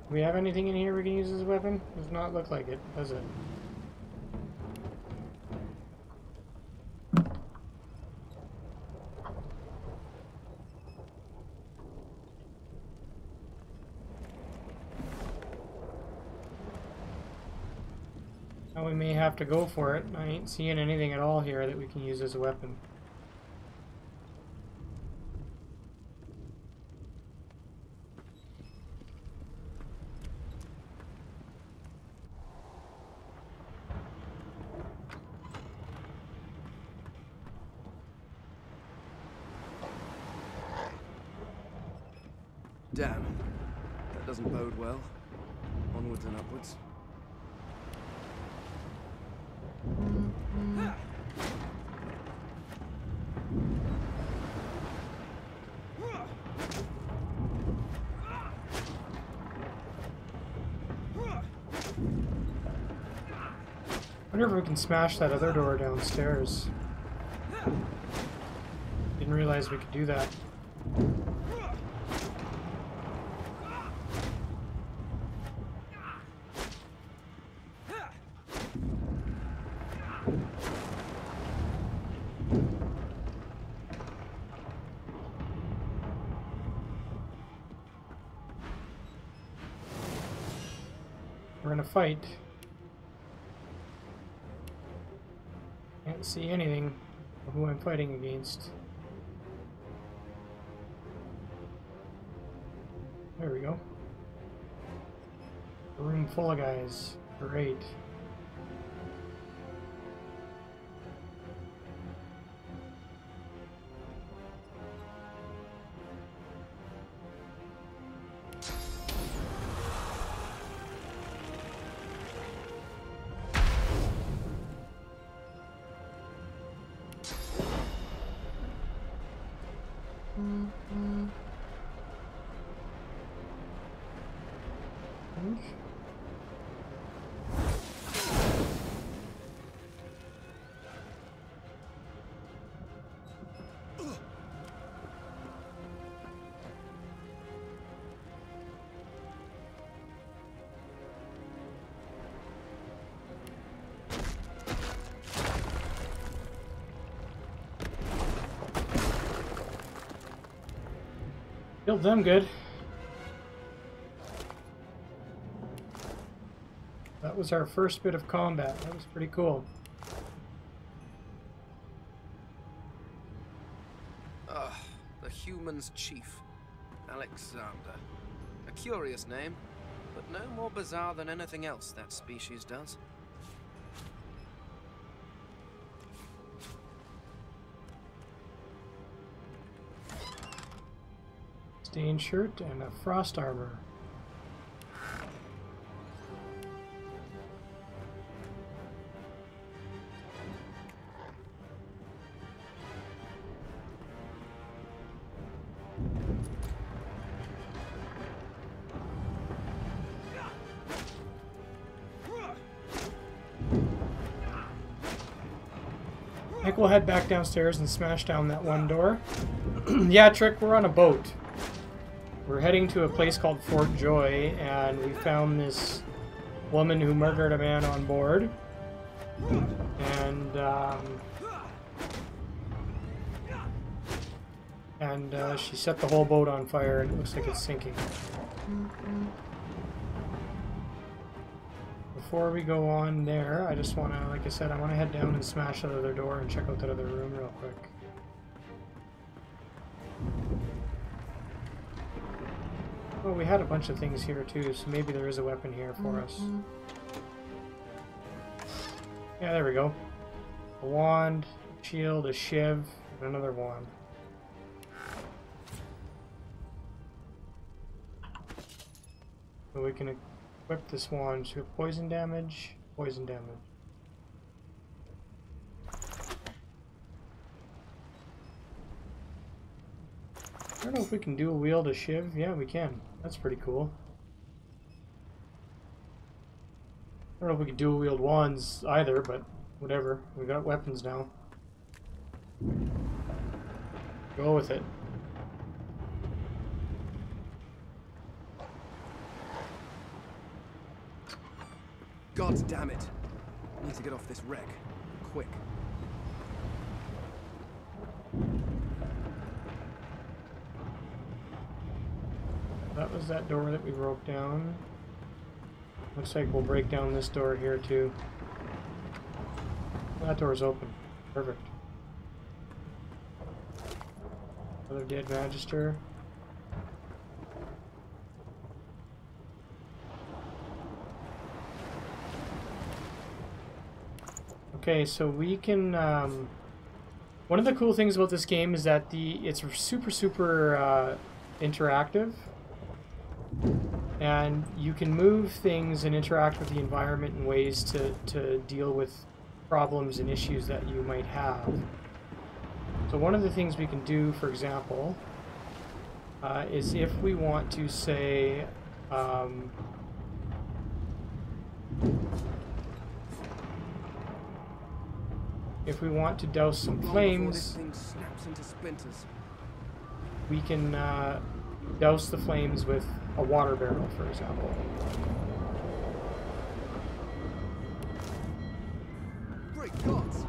A: Do we have anything in here we can use as a weapon? Does not look like it, does it? Now we may have to go for it. I ain't seeing anything at all here that we can use as a weapon.
C: Damn. That doesn't bode well. Onwards and upwards.
A: I wonder if we can smash that other door downstairs. Didn't realize we could do that. We're gonna fight. Can't see anything of who I'm fighting against. There we go. A room full of guys. Great. Killed them good. That was our first bit of combat. That was pretty cool.
C: The human's chief, Alexander. A curious name, but no more bizarre than anything else that species does.
A: Stained shirt and a frost armor. I think we'll head back downstairs and smash down that one door. Yeah, Trick, we're on a boat. We're heading to a place called Fort Joy, and we found this woman who murdered a man on board. And she set the whole boat on fire, and it looks like it's sinking. Before we go on there, I just want to, like I said, I want to head down and smash that other door and check out that other room real quick. Well, we had a bunch of things here too, so maybe there is a weapon here for us. Yeah, there we go. A wand, a shield, a shiv, and another wand. So we can equip this wand to poison damage, poison damage. I don't know if we can dual wield a shiv. Yeah, we can. That's pretty cool. I don't know if we can dual wield wands either, but whatever. We got weapons now. Go with it.
C: God damn it. I need to get off this wreck. Quick.
A: That was that door that we broke down. Looks like we'll break down this door here too. That door's open. Perfect. Another dead magister. Okay, so we can one of the cool things about this game is that it's super interactive. And you can move things and interact with the environment in ways to deal with problems and issues that you might have. So one of the things we can do, for example, is if we want to say, if we want to douse some flames, we can douse the flames with a water barrel, for example.
S: Great gods!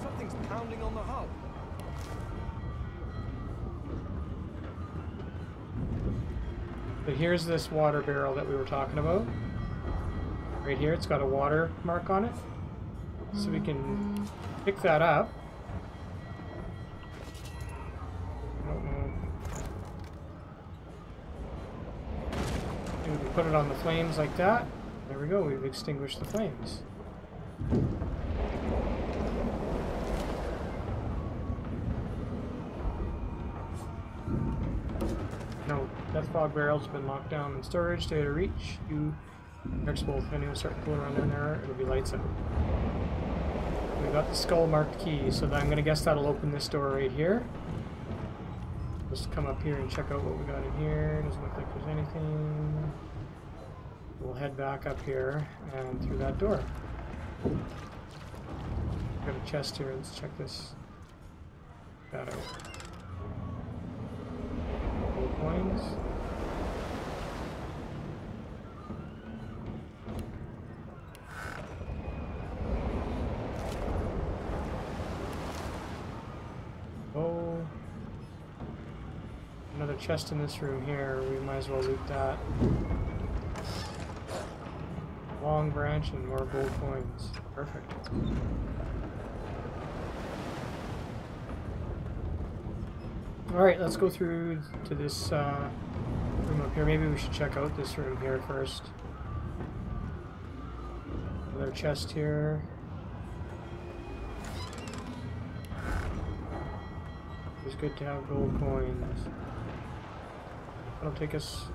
S: Something's pounding on the hull.
A: But here's this water barrel that we were talking about. Right here, it's got a water mark on it. So we can pick that up. I don't know. And we can put it on the flames like that. There we go, we've extinguished the flames. No, Death Fog barrel's been locked down in storage. Stay out of reach. You both. If anyone start pulling around in there, it'll be lights out. We got the skull marked key, so I'm gonna guess that'll open this door right here. Just come up here and check out what we got in here. Doesn't look like there's anything. We'll head back up here and through that door. Got a chest here. Let's check this. That out. Gold coins. Oh, another chest in this room here. We might as well loot that. Long branch and more gold coins. Perfect. Alright, let's go through to this room up here. Maybe we should check out this room here first. Another chest here. It's good to have gold coins. That'll take us.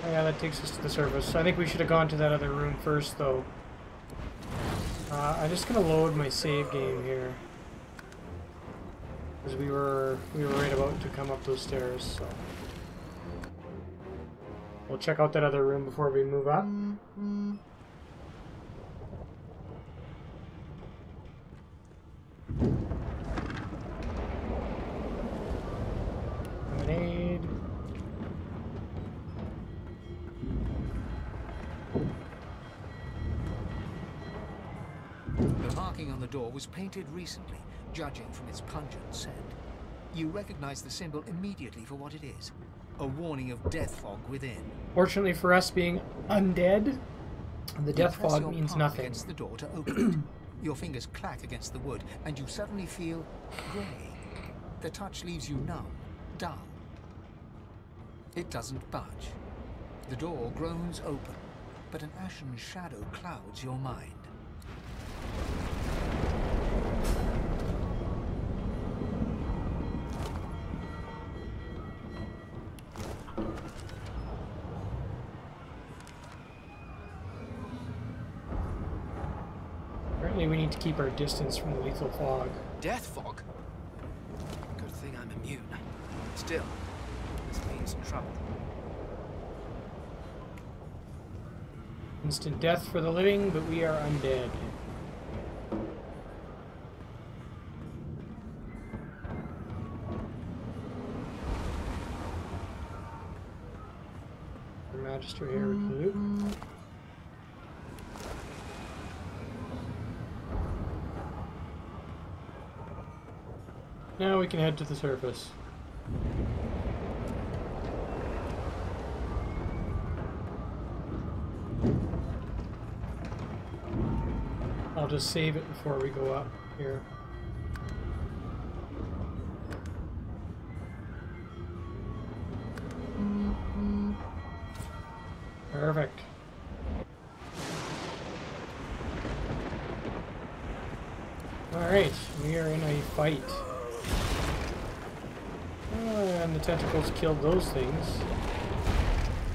A: Oh yeah, that takes us to the surface. I think we should have gone to that other room first, though. I'm just gonna load my save game here, because we were right about to come up those stairs. So we'll check out that other room before we move up. Lemonade.
L: The marking on the door was painted recently, judging from its pungent scent. You recognize the symbol immediately for what it is. A warning of death fog within.
A: Fortunately for us being undead, the death fog means nothing.
L: Against the door to open it. Your fingers clack against the wood, and you suddenly feel grey. The touch leaves you numb, dull. It doesn't budge. The door groans open, but an ashen shadow clouds your mind.
A: Apparently we need to keep our distance from the lethal fog.
S: Death fog? Good thing I'm immune. Still, this means trouble.
A: Instant death for the living, but we are undead. Our Magister here we can loot. Now we can head to the surface. I'll just save it before we go up here. Perfect. Alright, we are in a fight. the tentacles killed those things.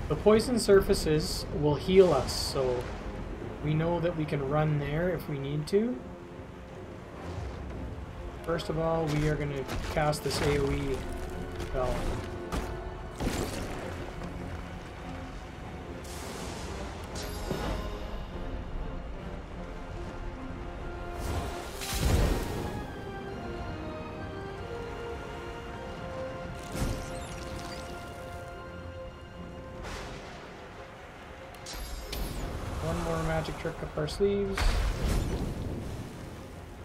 A: The poison surfaces will heal us, so we know that we can run there if we need to. First of all, we are going to cast this AoE spell. One more magic trick up our sleeves.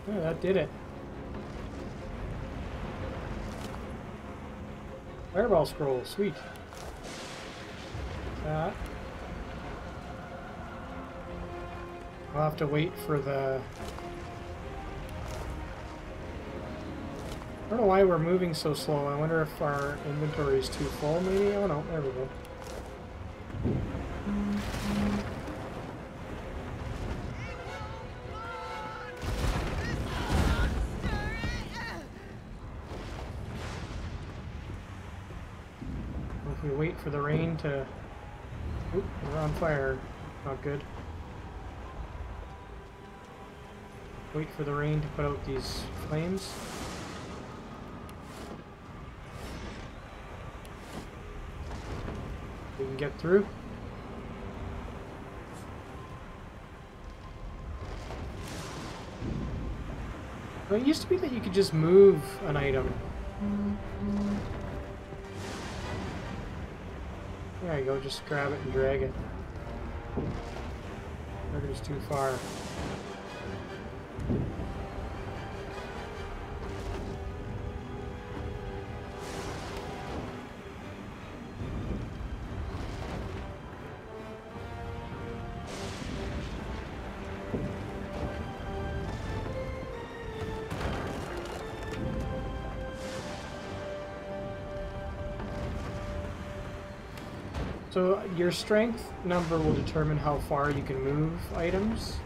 A: Oh, that did it. Fireball scroll, sweet. That. I'll have to wait for the... I don't know why we're moving so slow. I wonder if our inventory is too full, maybe? Oh no, there we go. If we wait for the rain to... Oop, we're on fire. Not good. Wait for the rain to put out these flames. We can get through. Well, it used to be that you could just move an item. There you go, just grab it and drag it. That is too far. So your strength number will determine how far you can move items.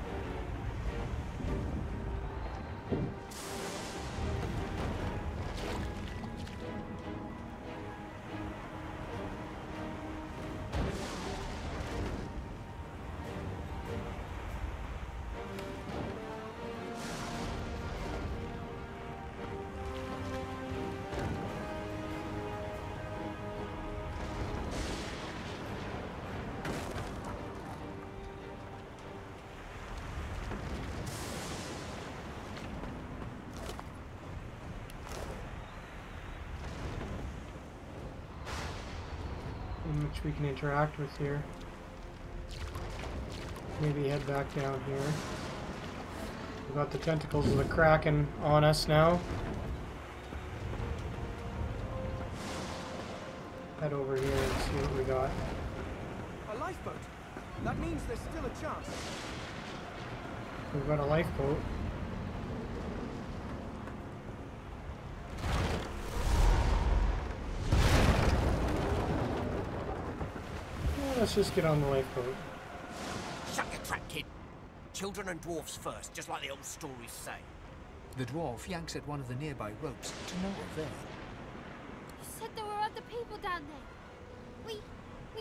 A: Which we can interact with here. Maybe head back down here. We've got the tentacles of the Kraken on us now. Head over here and see what we got.
T: A lifeboat. That means there's still a chance.
A: We've got a lifeboat. Let's just get on the lifeboat.
H: Shut your trap, kid. Children and dwarfs first, just like the old stories say.
L: The dwarf yanks at one of the nearby ropes to no avail.
U: You said there were other people down there. We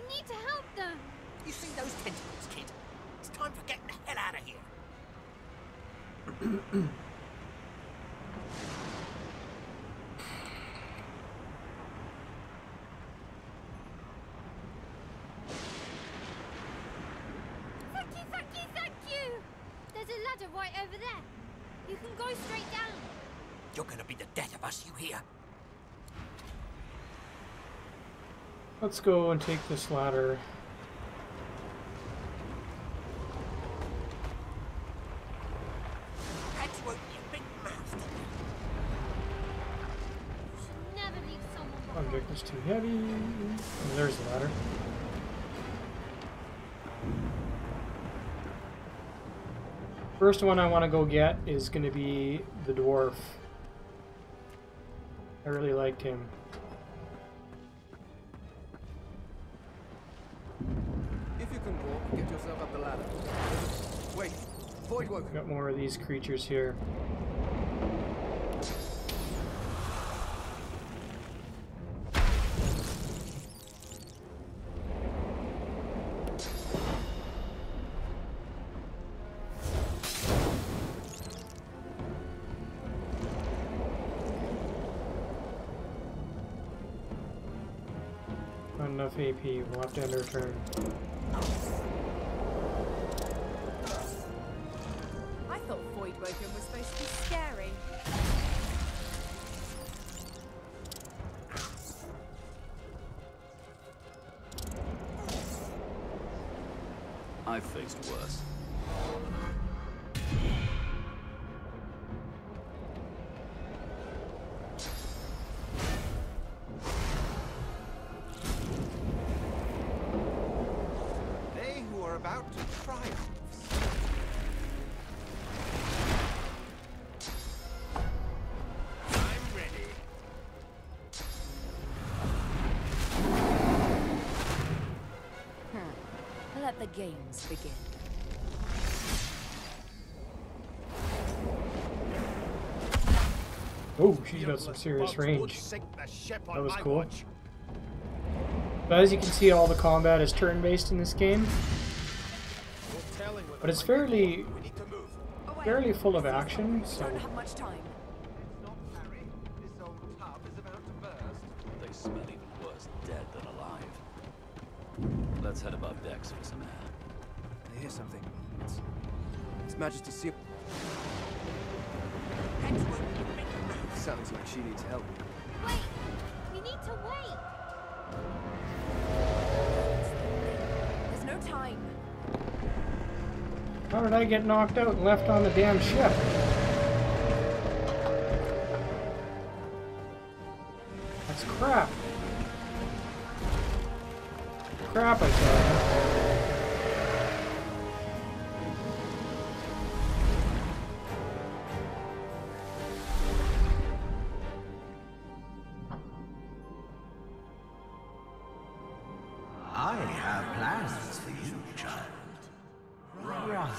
U: need to help them.
H: You see those tentacles, kid? It's time for getting the hell out of here.
U: Right over there. You can go straight down.
H: You're gonna be the death of us, you hear?
A: Let's go and take this ladder.
H: Had to open your big mouth.
U: You should never leave someone behind.
A: Object is too heavy. Oh, there's the ladder. First one I want to go get is going to be the dwarf. I really liked him.
T: If you can walk, get yourself up the ladder. Wait, Void Woken.
A: Got more of these creatures here. Not enough AP. We'll have to end our turn.
E: I thought Voidwoken was supposed to be scary.
D: I've faced worse.
P: They who are about to triumph. I'm ready.
E: Let the games begin.
A: Oh, she's got some serious range. That was cool. But as you can see, all the combat is turn-based in this game. But it's fairly full of action, so...
D: They smell even worse dead than alive. Let's head above decks for some air.
S: I hear something. It's Majesty Seal. Sounds like she needs help.
U: Wait! We need to wait!
E: There's no time.
A: How did I get knocked out and left on the damn ship? That's crap. Crap, I tell you.
B: I have plans for you, child. Rise.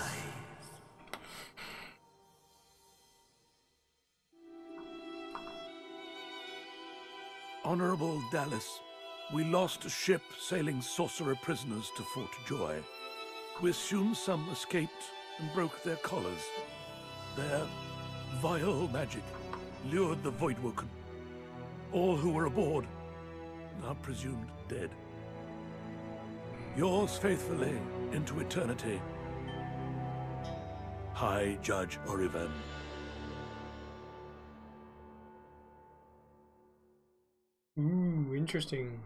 I: Honorable Dallas, we lost a ship sailing sorcerer prisoners to Fort Joy. We assume some escaped and broke their collars. Their vile magic lured the Voidwoken. All who were aboard are presumed dead. Yours faithfully into eternity, High Judge Oriven.
A: Ooh, interesting.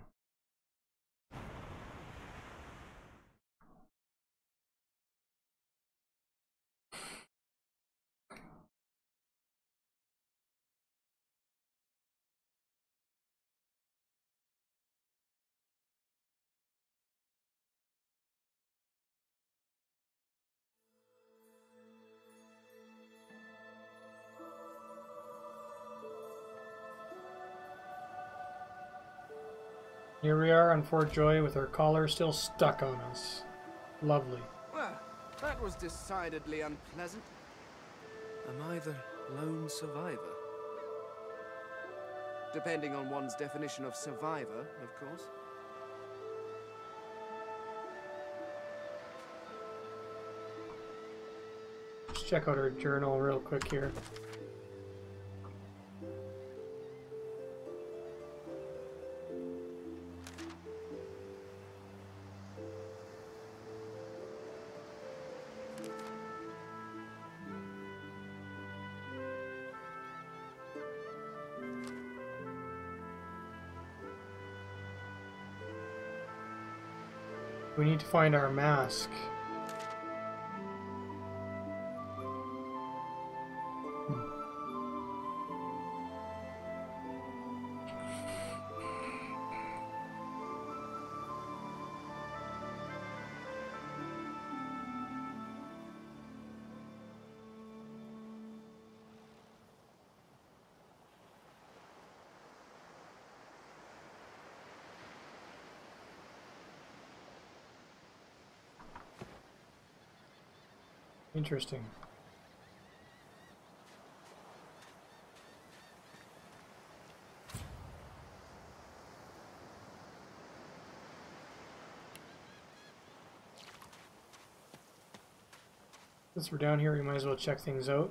A: Here we are on Fort Joy with our collar still stuck on us. Lovely.
S: Well, that was decidedly unpleasant. Am I the lone survivor? Depending on one's definition of survivor, of course.
A: Let's check out our journal real quick here. We need to find our mask. Interesting. Since we're down here, we might as well check things out.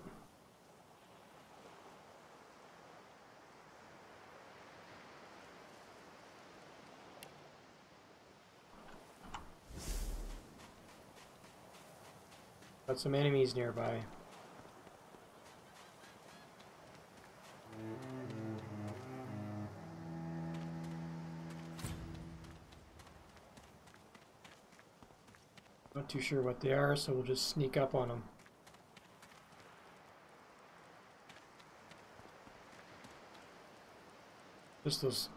A: Got some enemies nearby. Not too sure what they are, so we'll just sneak up on them. Just those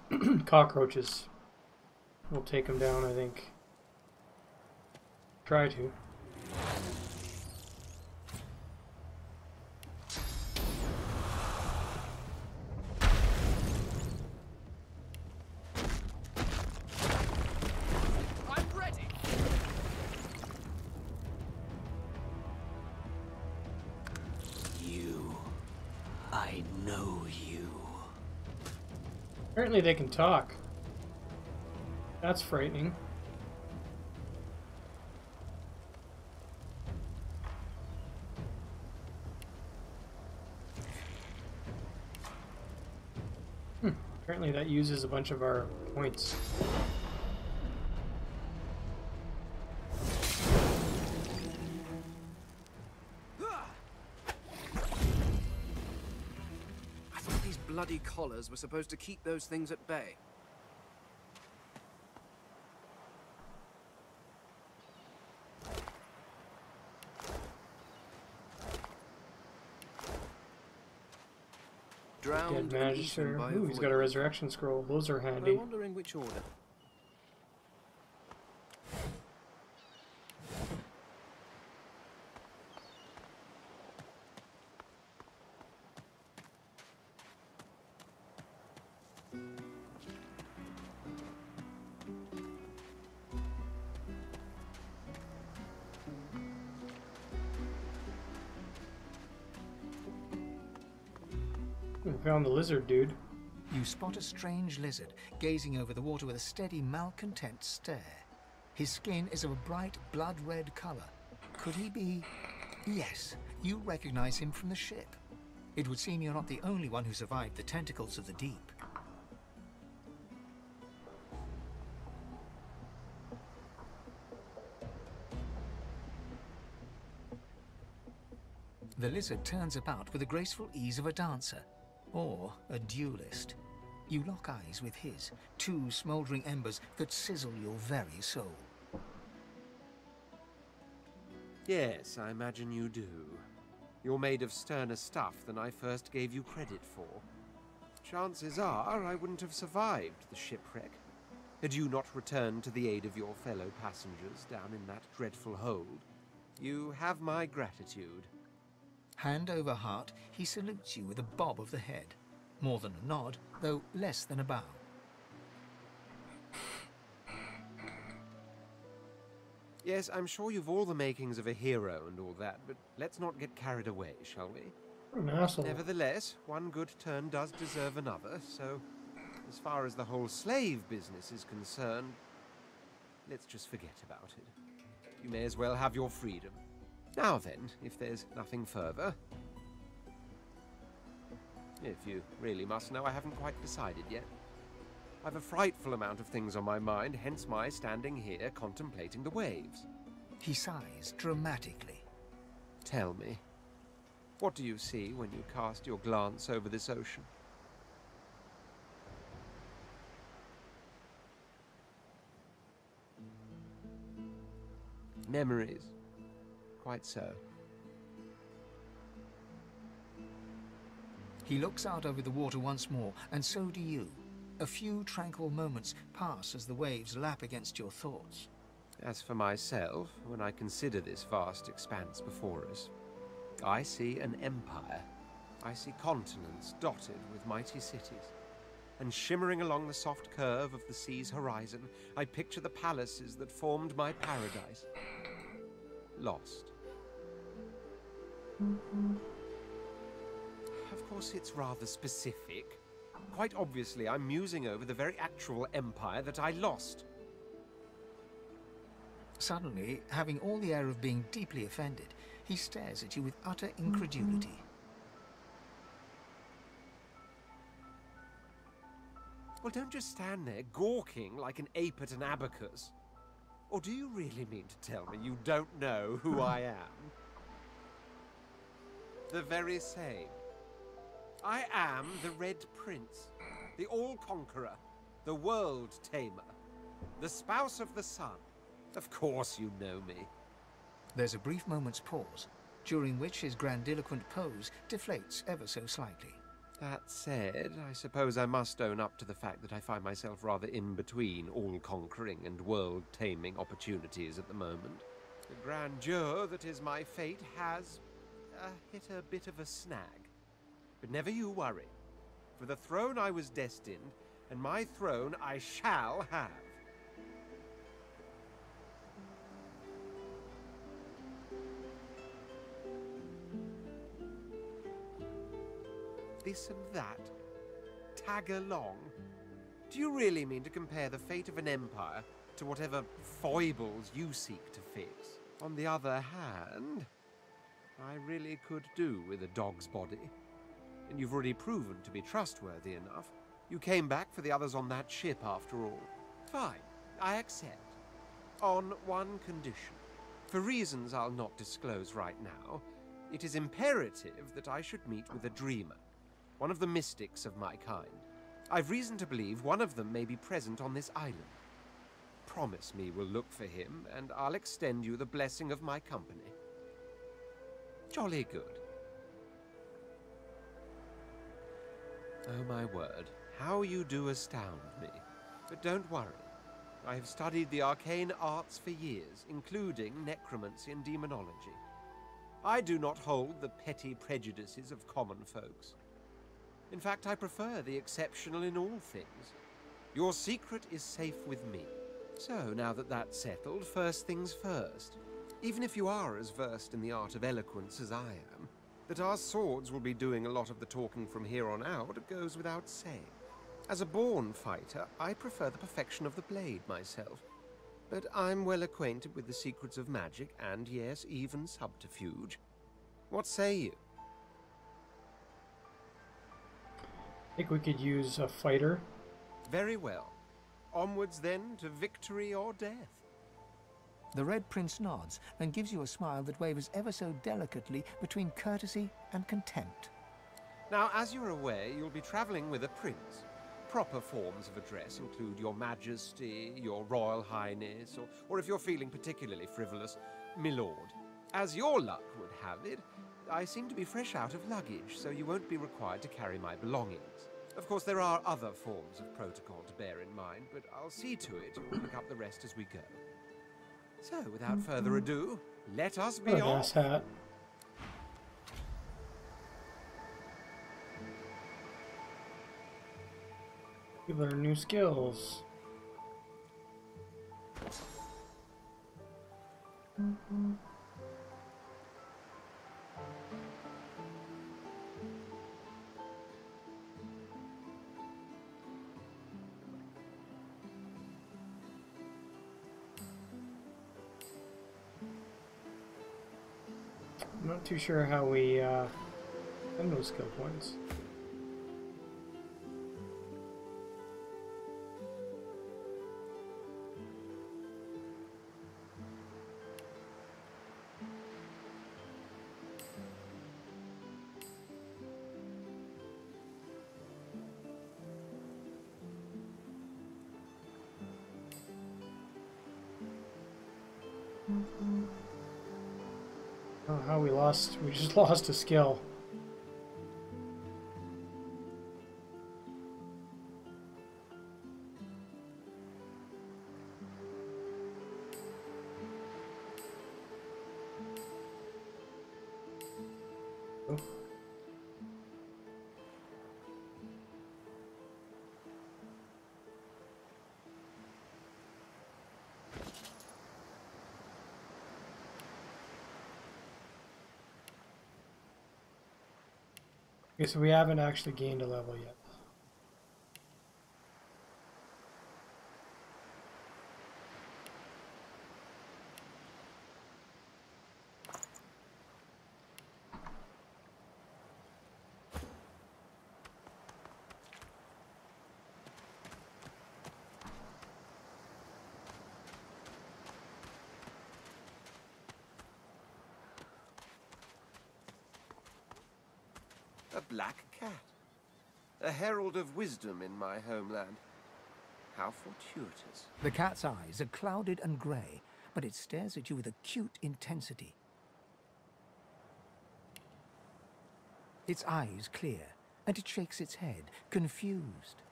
A: cockroaches. We'll take them down, I think. Try to.
S: I'm ready.
B: You. I know you.
A: Apparently they can talk. That's frightening. Apparently that uses a bunch of our points.
S: I thought these bloody collars were supposed to keep those things at bay.
A: Dead Magister. Ooh, he's got a resurrection scroll. Those are handy.
S: I wonder in which order.
A: We found the lizard dude.
L: You spot a strange lizard gazing over the water with a steady, malcontent stare. His skin is of a bright, blood-red color. Could he be... Yes, you recognize him from the ship. It would seem you're not the only one who survived the tentacles of the deep. The lizard turns about with the graceful ease of a dancer, or a duelist. You lock eyes with his, two smoldering embers that sizzle your very soul.
F: Yes, I imagine you do. You're made of sterner stuff than I first gave you credit for. Chances are I wouldn't have survived the shipwreck had you not returned to the aid of your fellow passengers down in that dreadful hold. You have my gratitude.
L: Hand over heart, he salutes you with a bob of the head. More than a nod, though less than a bow.
F: Yes, I'm sure you've all the makings of a hero and all that, but let's not get carried away, shall we?
A: What an asshole.
F: Nevertheless, one good turn does deserve another, so as far as the whole slave business is concerned, let's just forget about it. You may as well have your freedom. Now then, if there's nothing further... If you really must know, I haven't quite decided yet. I've a frightful amount of things on my mind, hence my standing here contemplating the waves.
L: He sighs dramatically.
F: Tell me, what do you see when you cast your glance over this ocean? Memories. Quite so.
L: He looks out over the water once more, and so do you. A few tranquil moments pass as the waves lap against your thoughts.
F: As for myself, when I consider this vast expanse before us, I see an empire. I see continents dotted with mighty cities. And shimmering along the soft curve of the sea's horizon, I picture the palaces that formed my paradise. Lost. Of course, it's rather specific. Quite obviously, I'm musing over the very actual empire that I lost.
L: Suddenly, having all the air of being deeply offended, he stares at you with utter incredulity.
F: Well, don't just stand there gawking like an ape at an abacus. Or do you really mean to tell me you don't know who I am? The very same. I am the Red Prince, the All-Conqueror, the World-Tamer, the spouse of the sun. Of course you know me.
L: There's a brief moment's pause, during which his grandiloquent pose deflates ever so slightly.
F: That said, I suppose I must own up to the fact that I find myself rather in between all-conquering and world-taming opportunities at the moment. The grandeur that is my fate has hit a bit of a snag. But never you worry. For the throne I was destined, and my throne I shall have. This and that. Tag along. Do you really mean to compare the fate of an empire to whatever foibles you seek to fix? On the other hand, I really could do with a dog's body. And you've already proven to be trustworthy enough. You came back for the others on that ship after all. Fine, I accept. On one condition. For reasons I'll not disclose right now, it is imperative that I should meet with a dreamer. One of the mystics of my kind. I've reason to believe one of them may be present on this island. Promise me we'll look for him, and I'll extend you the blessing of my company. Jolly good. Oh my word, how you do astound me. But don't worry. I have studied the arcane arts for years, including necromancy and demonology. I do not hold the petty prejudices of common folks. In fact, I prefer the exceptional in all things. Your secret is safe with me. So, now that that's settled, first things first. Even if you are as versed in the art of eloquence as I am, that our swords will be doing a lot of the talking from here on out goes without saying. As a born fighter, I prefer the perfection of the blade myself. But I'm well acquainted with the secrets of magic and, yes, even subterfuge. What say you?
A: I think we could use a fighter.
F: Very well. Onwards then to victory or death.
L: The Red Prince nods and gives you a smile that wavers ever so delicately between courtesy and contempt.
F: Now, as you're aware, you'll be traveling with a prince. Proper forms of address include Your Majesty, Your Royal Highness, or if you're feeling particularly frivolous, Milord. As your luck would have it, I seem to be fresh out of luggage, so you won't be required to carry my belongings. Of course, there are other forms of protocol to bear in mind, but I'll see to it you'll pick up the rest as we go. So, without further ado, let us be off.
A: Hat. We learn new skills. I'm not too sure how we end those skill points. Oh, how we just lost a skill. Oh. Okay, so we haven't actually gained a level yet.
F: black cat. A herald of wisdom in my homeland. How fortuitous.
L: The cat's eyes are clouded and grey, but it stares at you with acute intensity. Its eyes clear, and it shakes its head, confused.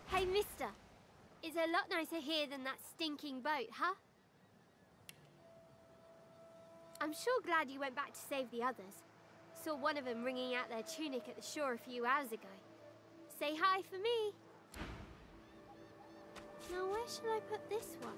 U: Hey, mister. It's a lot nicer here than that stinking boat, huh? I'm sure glad you went back to save the others. Saw one of them wringing out their tunic at the shore a few hours ago. Say hi for me. Now where shall I put this one?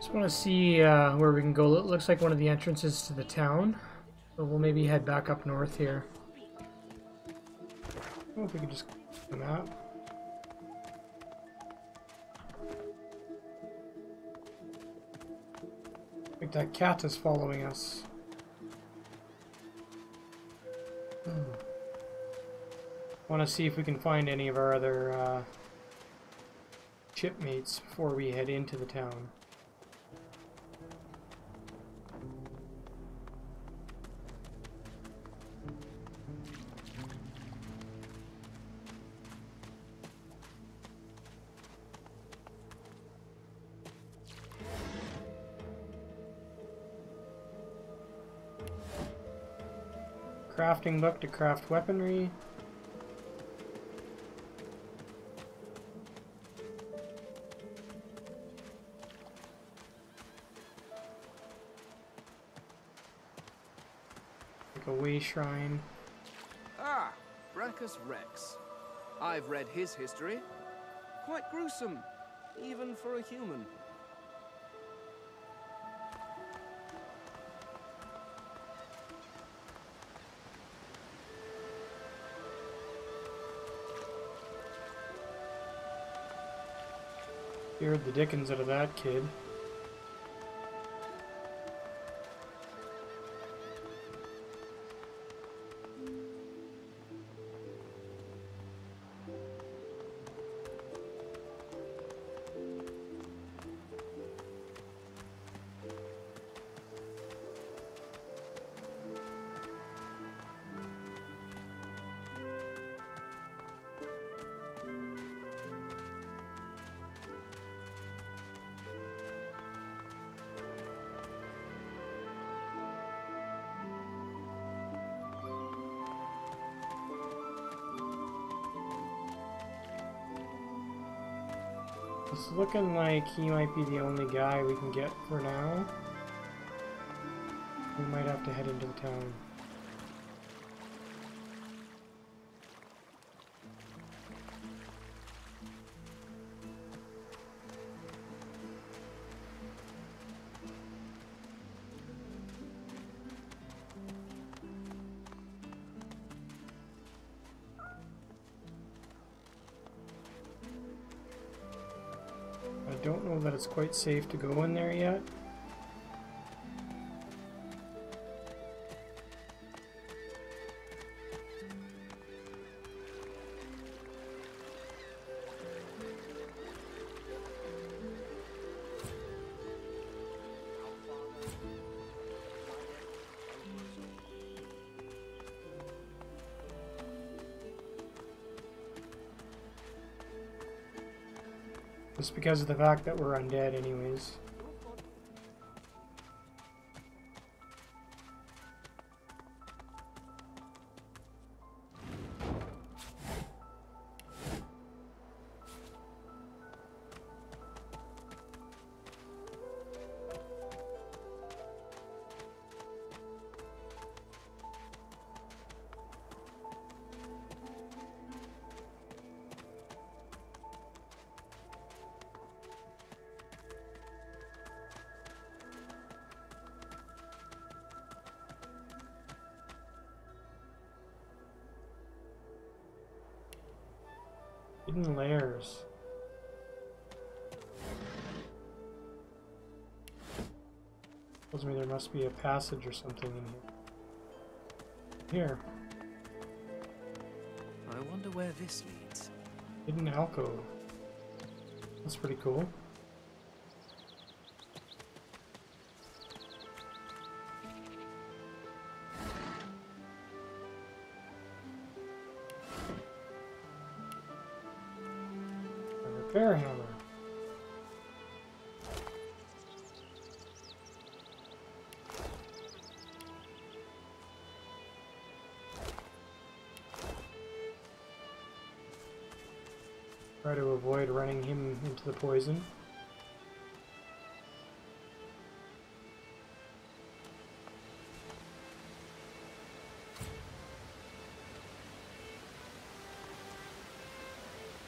A: Just want to see where we can go. It looks like one of the entrances to the town. So we'll maybe head back up north here. Oh, if we could just the map. I think that cat is following us. Want to see if we can find any of our other shipmates before we head into the town. Crafting book to craft weaponry. Like a way shrine.
S: Ah, Brachus Rex. I've read his history. Quite gruesome, even for a human.
A: Scared the dickens out of that kid. It's looking like he might be the only guy we can get for now. We might have to head into the town. I don't know that it's quite safe to go in there yet. Just because of the fact that we're undead anyways. Hidden layers. Tells me there must be a passage or something in here. Here.
S: I wonder where this leads.
A: Hidden alcove. That's pretty cool. A repair hammer. Try to avoid running him into the poison.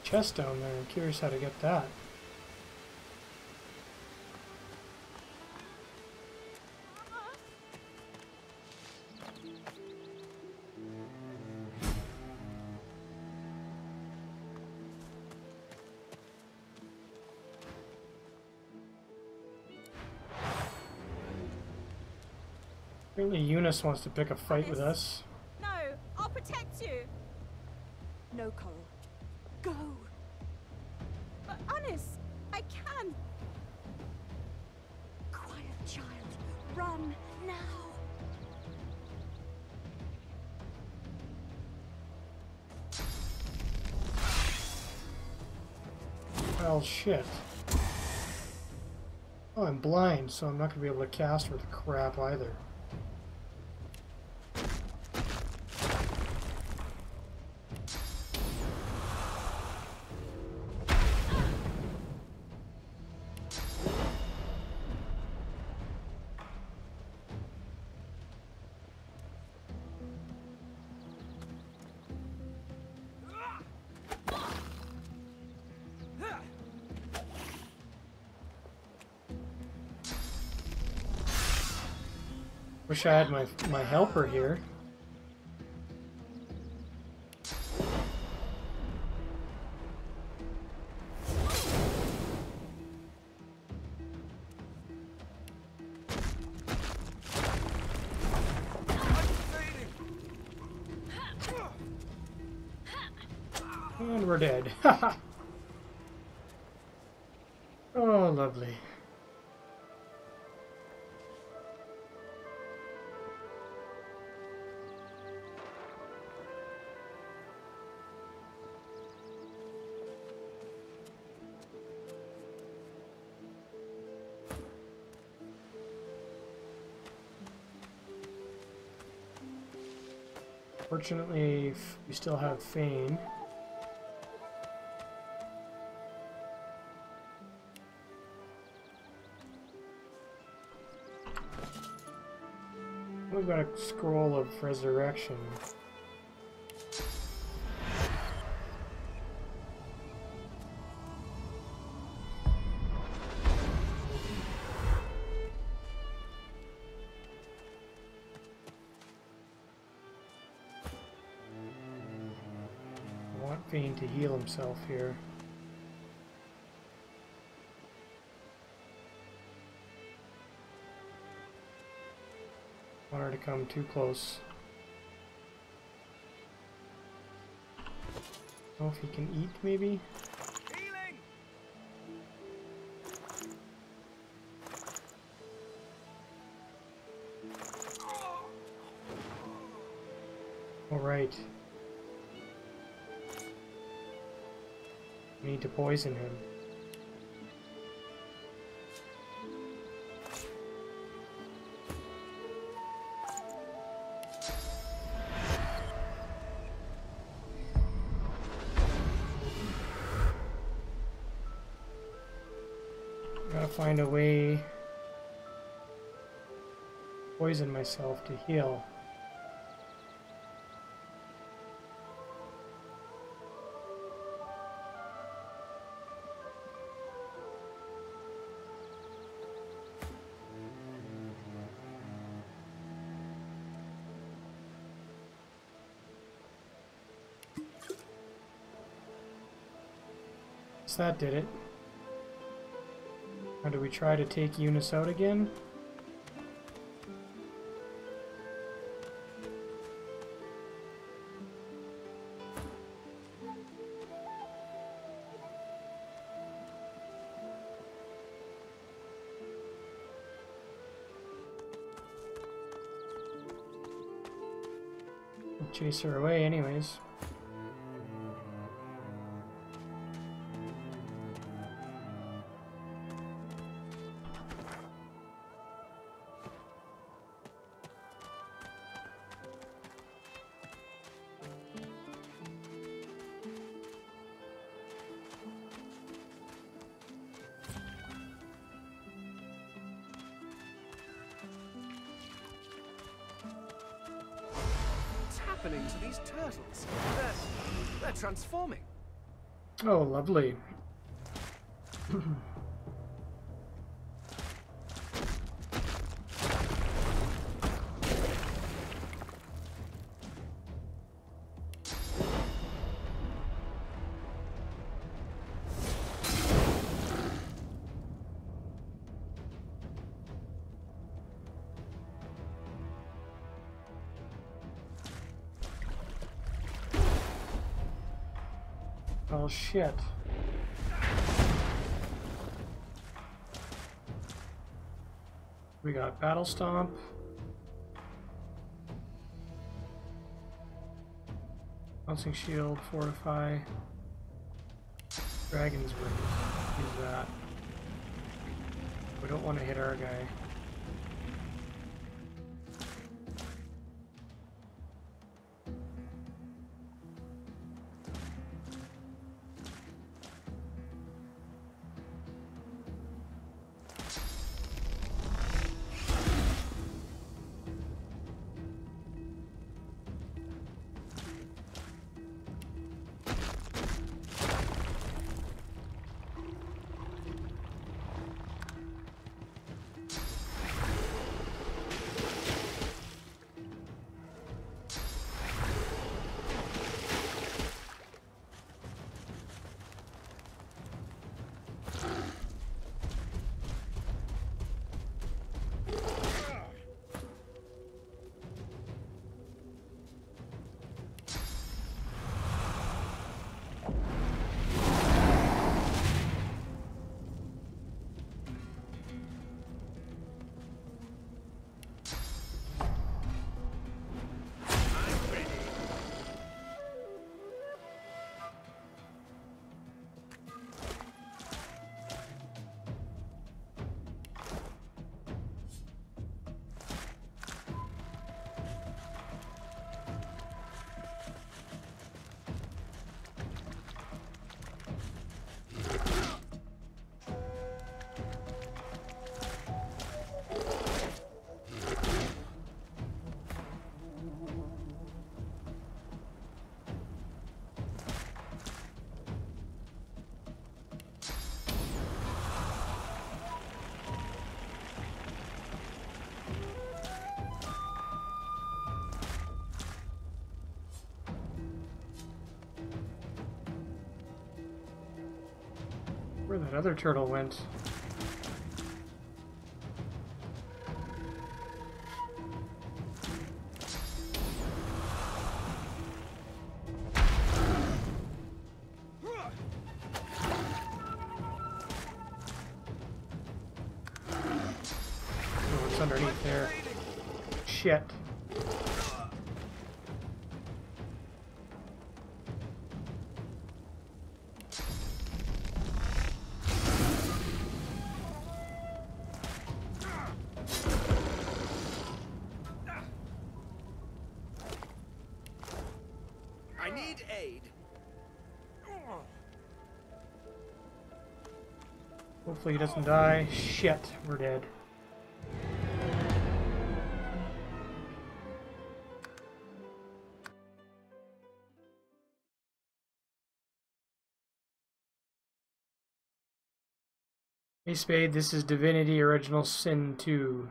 A: Chest down there, I'm curious how to get that. Apparently Eunice wants to pick a fight with us.
O: No, I'll protect you.
E: No, Coral.
O: Go. But Anis, I can.
E: Quiet, child. Run now.
A: Well, shit. Oh, I'm blind, so I'm not going to be able to cast worth crap either. Wish I had my helper here. And we're dead. Oh, lovely. Fortunately, we still have Fane. We've got a scroll of resurrection. I want Fane to heal himself here. Want her to come too close. Oh, if he can eat, maybe?
R: Healing!
A: All right. We need to poison him. Gotta find a way to poison myself to heal. Guess that did it. Now do we try to take Eunice out again? We'll chase her away anyways.
S: What's happening to these turtles? They're transforming.
A: Oh, lovely. Oh shit. We got Battle Stomp. Bouncing Shield, Fortify. Dragon's Wing. Use that. We don't want to hit our guy. Where that other turtle went. Oh, it's underneath there. Shit.
S: I need aid.
A: Hopefully he doesn't die. Shit, we're dead. Hey Spade, this is Divinity Original Sin 2.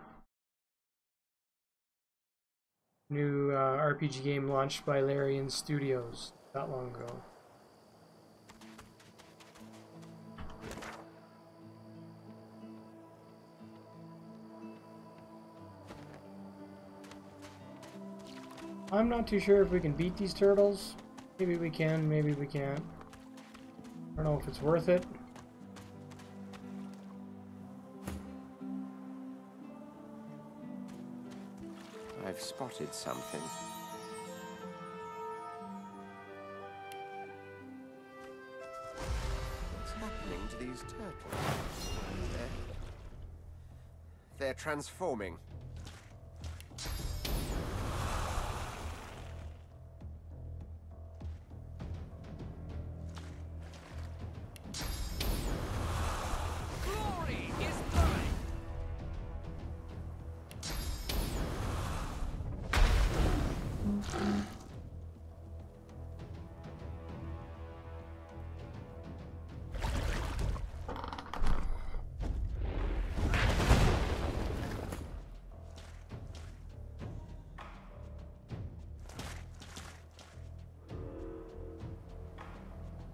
A: New RPG game launched by Larian Studios not long ago. I'm not too sure if we can beat these turtles. Maybe we can, maybe we can't. I don't know if it's worth it.
F: I've spotted something. What's happening to these turtles? They're transforming.
R: Glory is mine!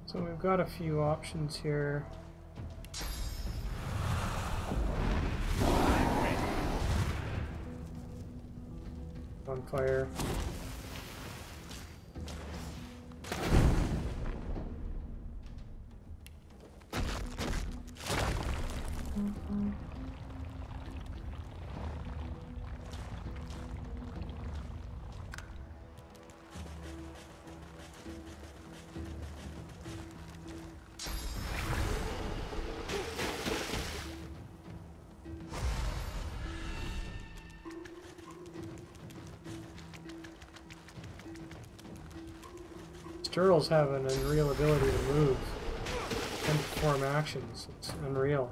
A: So we've got a few options here. On fire. Turtles have an unreal ability to move and perform actions. It's unreal.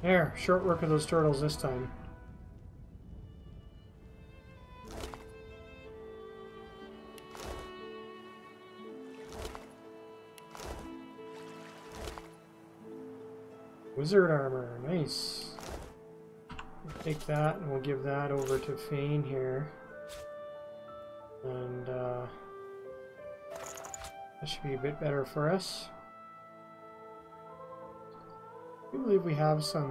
A: There, short work of those turtles this time. Wizard armor, nice. We'll take that and we'll give that over to Fane here. And that should be a bit better for us. I believe we have some.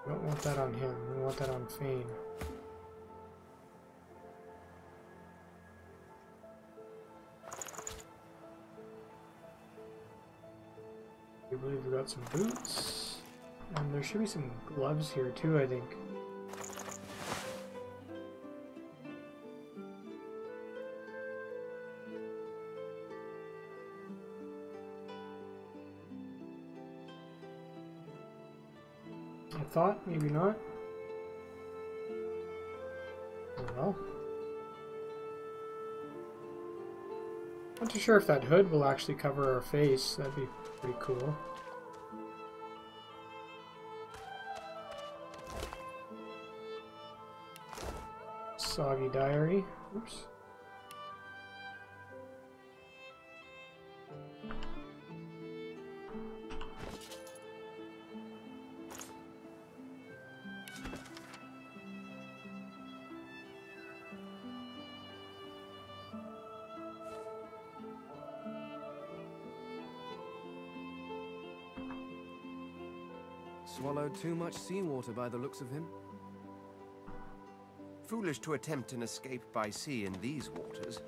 A: We don't want that on him, we want that on Fane. I believe we got some boots. And there should be some gloves here too, I think. I thought, maybe not. Oh well. Not too sure if that hood will actually cover our face. That'd be pretty cool. Soggy diary. Oops.
S: Swallowed too much seawater by the looks of him.
F: Foolish to attempt an escape by sea in these waters.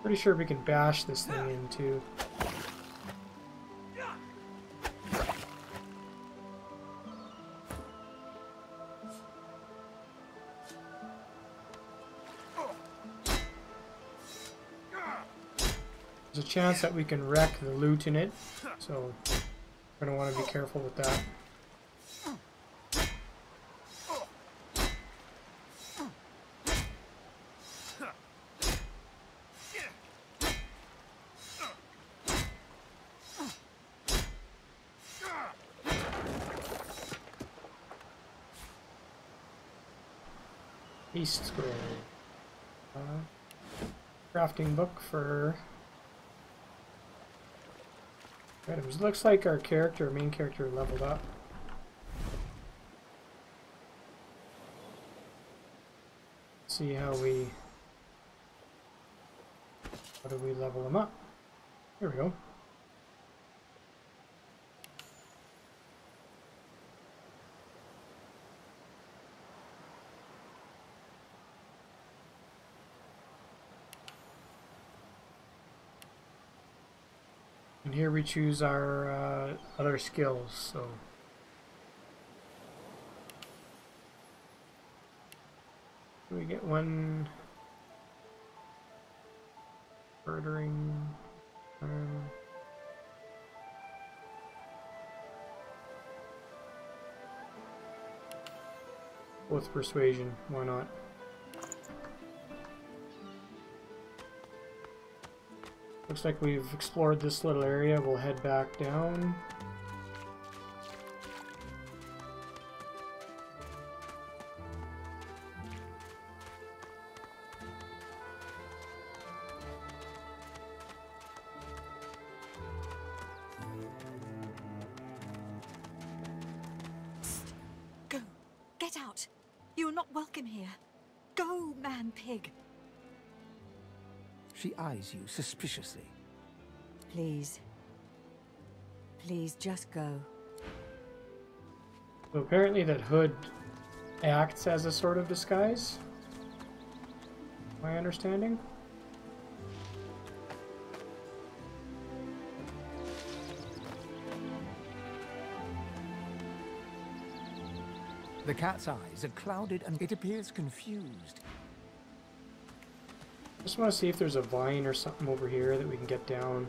A: Pretty sure we can bash this thing into. There's a chance that we can wreck the loot in it, so we're going to want to be careful with that. Beast scroll. Crafting book for items. Looks like our main character leveled up. See how do we level him up? Here we go. And here we choose our other skills, so we get one murdering, both persuasion, why not? Looks like we've explored this little area. We'll head back down.
K: Go! Get out! You are not welcome here. Go, man-pig!
L: She eyes you suspiciously.
K: Please. Please, just go.
A: So apparently that hood acts as a sort of disguise, my understanding.
L: The cat's eyes are clouded and it appears confused.
A: Just want to see if there's a vine or something over here that we can get down.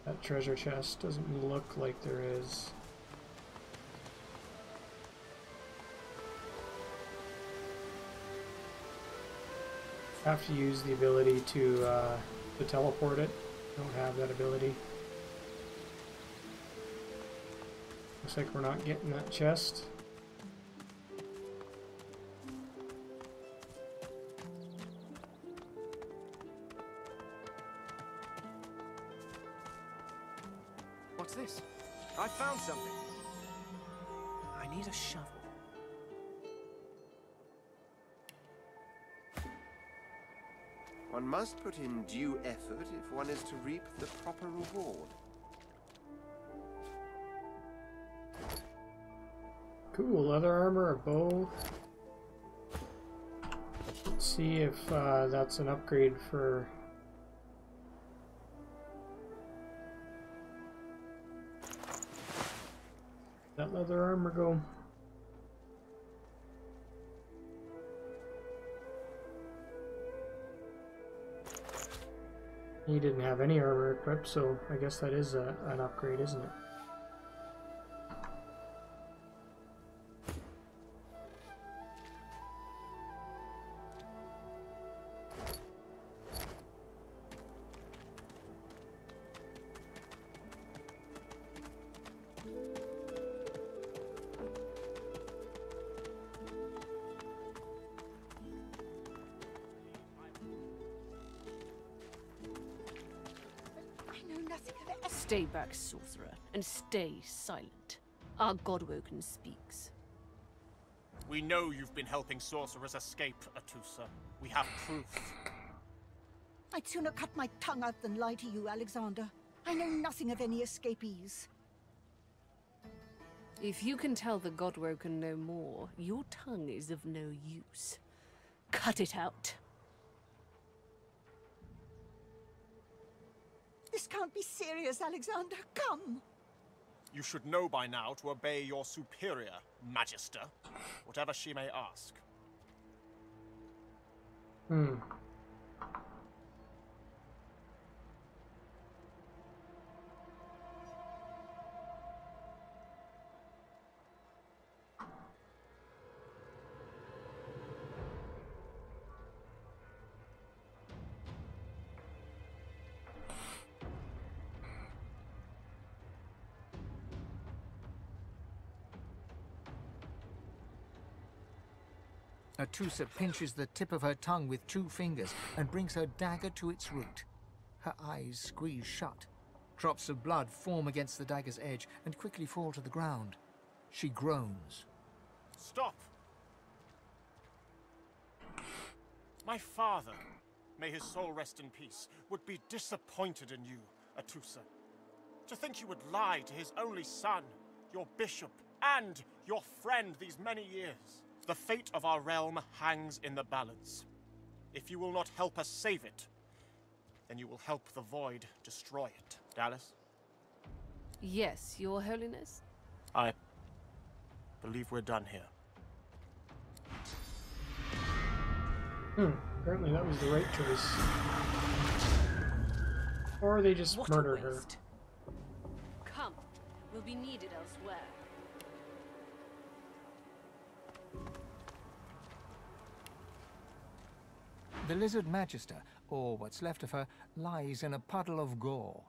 A: That treasure chest doesn't look like there is. Have to use the ability to teleport it. Don't have that ability. Looks like we're not getting that chest.
S: What's this? I found something. I need a shovel.
F: One must put in due effort if one is to reap the proper reward.
A: Cool, leather armor, a bow. Let's see if that's an upgrade for... that leather armor go. He didn't have any armor equipped, so I guess that is an upgrade, isn't it?
M: Stay back, sorcerer, and stay silent. Our Godwoken speaks.
V: We know you've been helping sorcerers escape, Atusa. We have proof.
W: I'd sooner cut my tongue out than lie to you, Alexander. I know nothing of any escapees.
M: If you can tell the Godwoken no more, your tongue is of no use. Cut it out.
W: This can't be serious, Alexander. Come!
V: You should know by now to obey your superior, Magister, whatever she may ask.
L: Atusa pinches the tip of her tongue with 2 fingers and brings her dagger to its root. Her eyes squeeze shut. Drops of blood form against the dagger's edge and quickly fall to the ground. She groans.
V: Stop! My father, may his soul rest in peace, would be disappointed in you, Atusa. To think you would lie to his only son, your bishop, and your friend these many years. The fate of our realm hangs in the balance. If you will not help us save it, then you will help the Void destroy it. Dallas?
M: Yes, Your Holiness?
V: I believe we're done here.
A: Apparently that was the right choice. Or they just murdered her.
M: Come, we'll be needed elsewhere.
L: The Lizard Magister, or what's left of her, lies in a puddle of gore.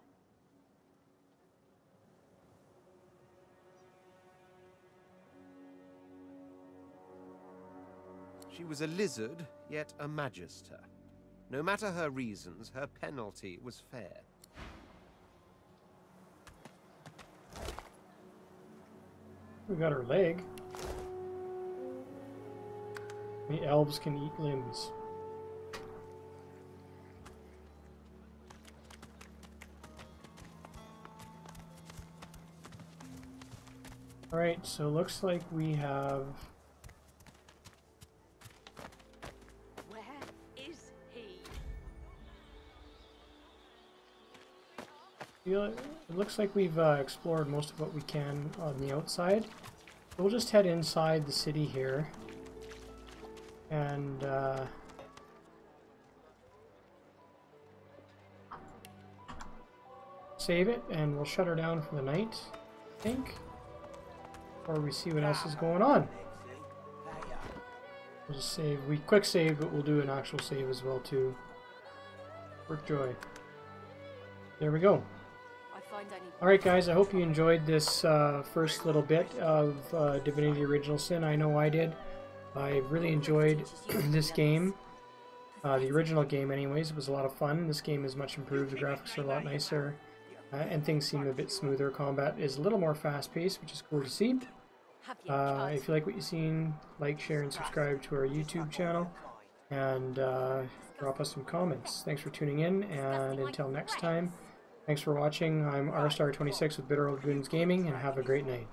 F: She was a lizard, yet a magister. No matter her reasons, her penalty was fair.
A: We got her leg. The elves can eat limbs. Alright, so looks like we have...
M: Where is he?
A: It looks like we've explored most of what we can on the outside. We'll just head inside the city here. And save it, and we'll shut her down for the night, I think. Or we see what else is going on. We'll just save. We quick save, but we'll do an actual save as well too. Work joy. There we go. Alright guys, I hope you enjoyed this first little bit of Divinity Original Sin. I know I did. I really enjoyed this game. The original game anyways. It was a lot of fun. This game is much improved. The graphics are a lot nicer. And things seem a bit smoother. Combat is a little more fast-paced, which is cool to see. If you like what you've seen, like, share, and subscribe to our YouTube channel. And drop us some comments. Thanks for tuning in, and until next time, thanks for watching. I'm rstar26 with Bitter Old Goons Gaming, and have a great night.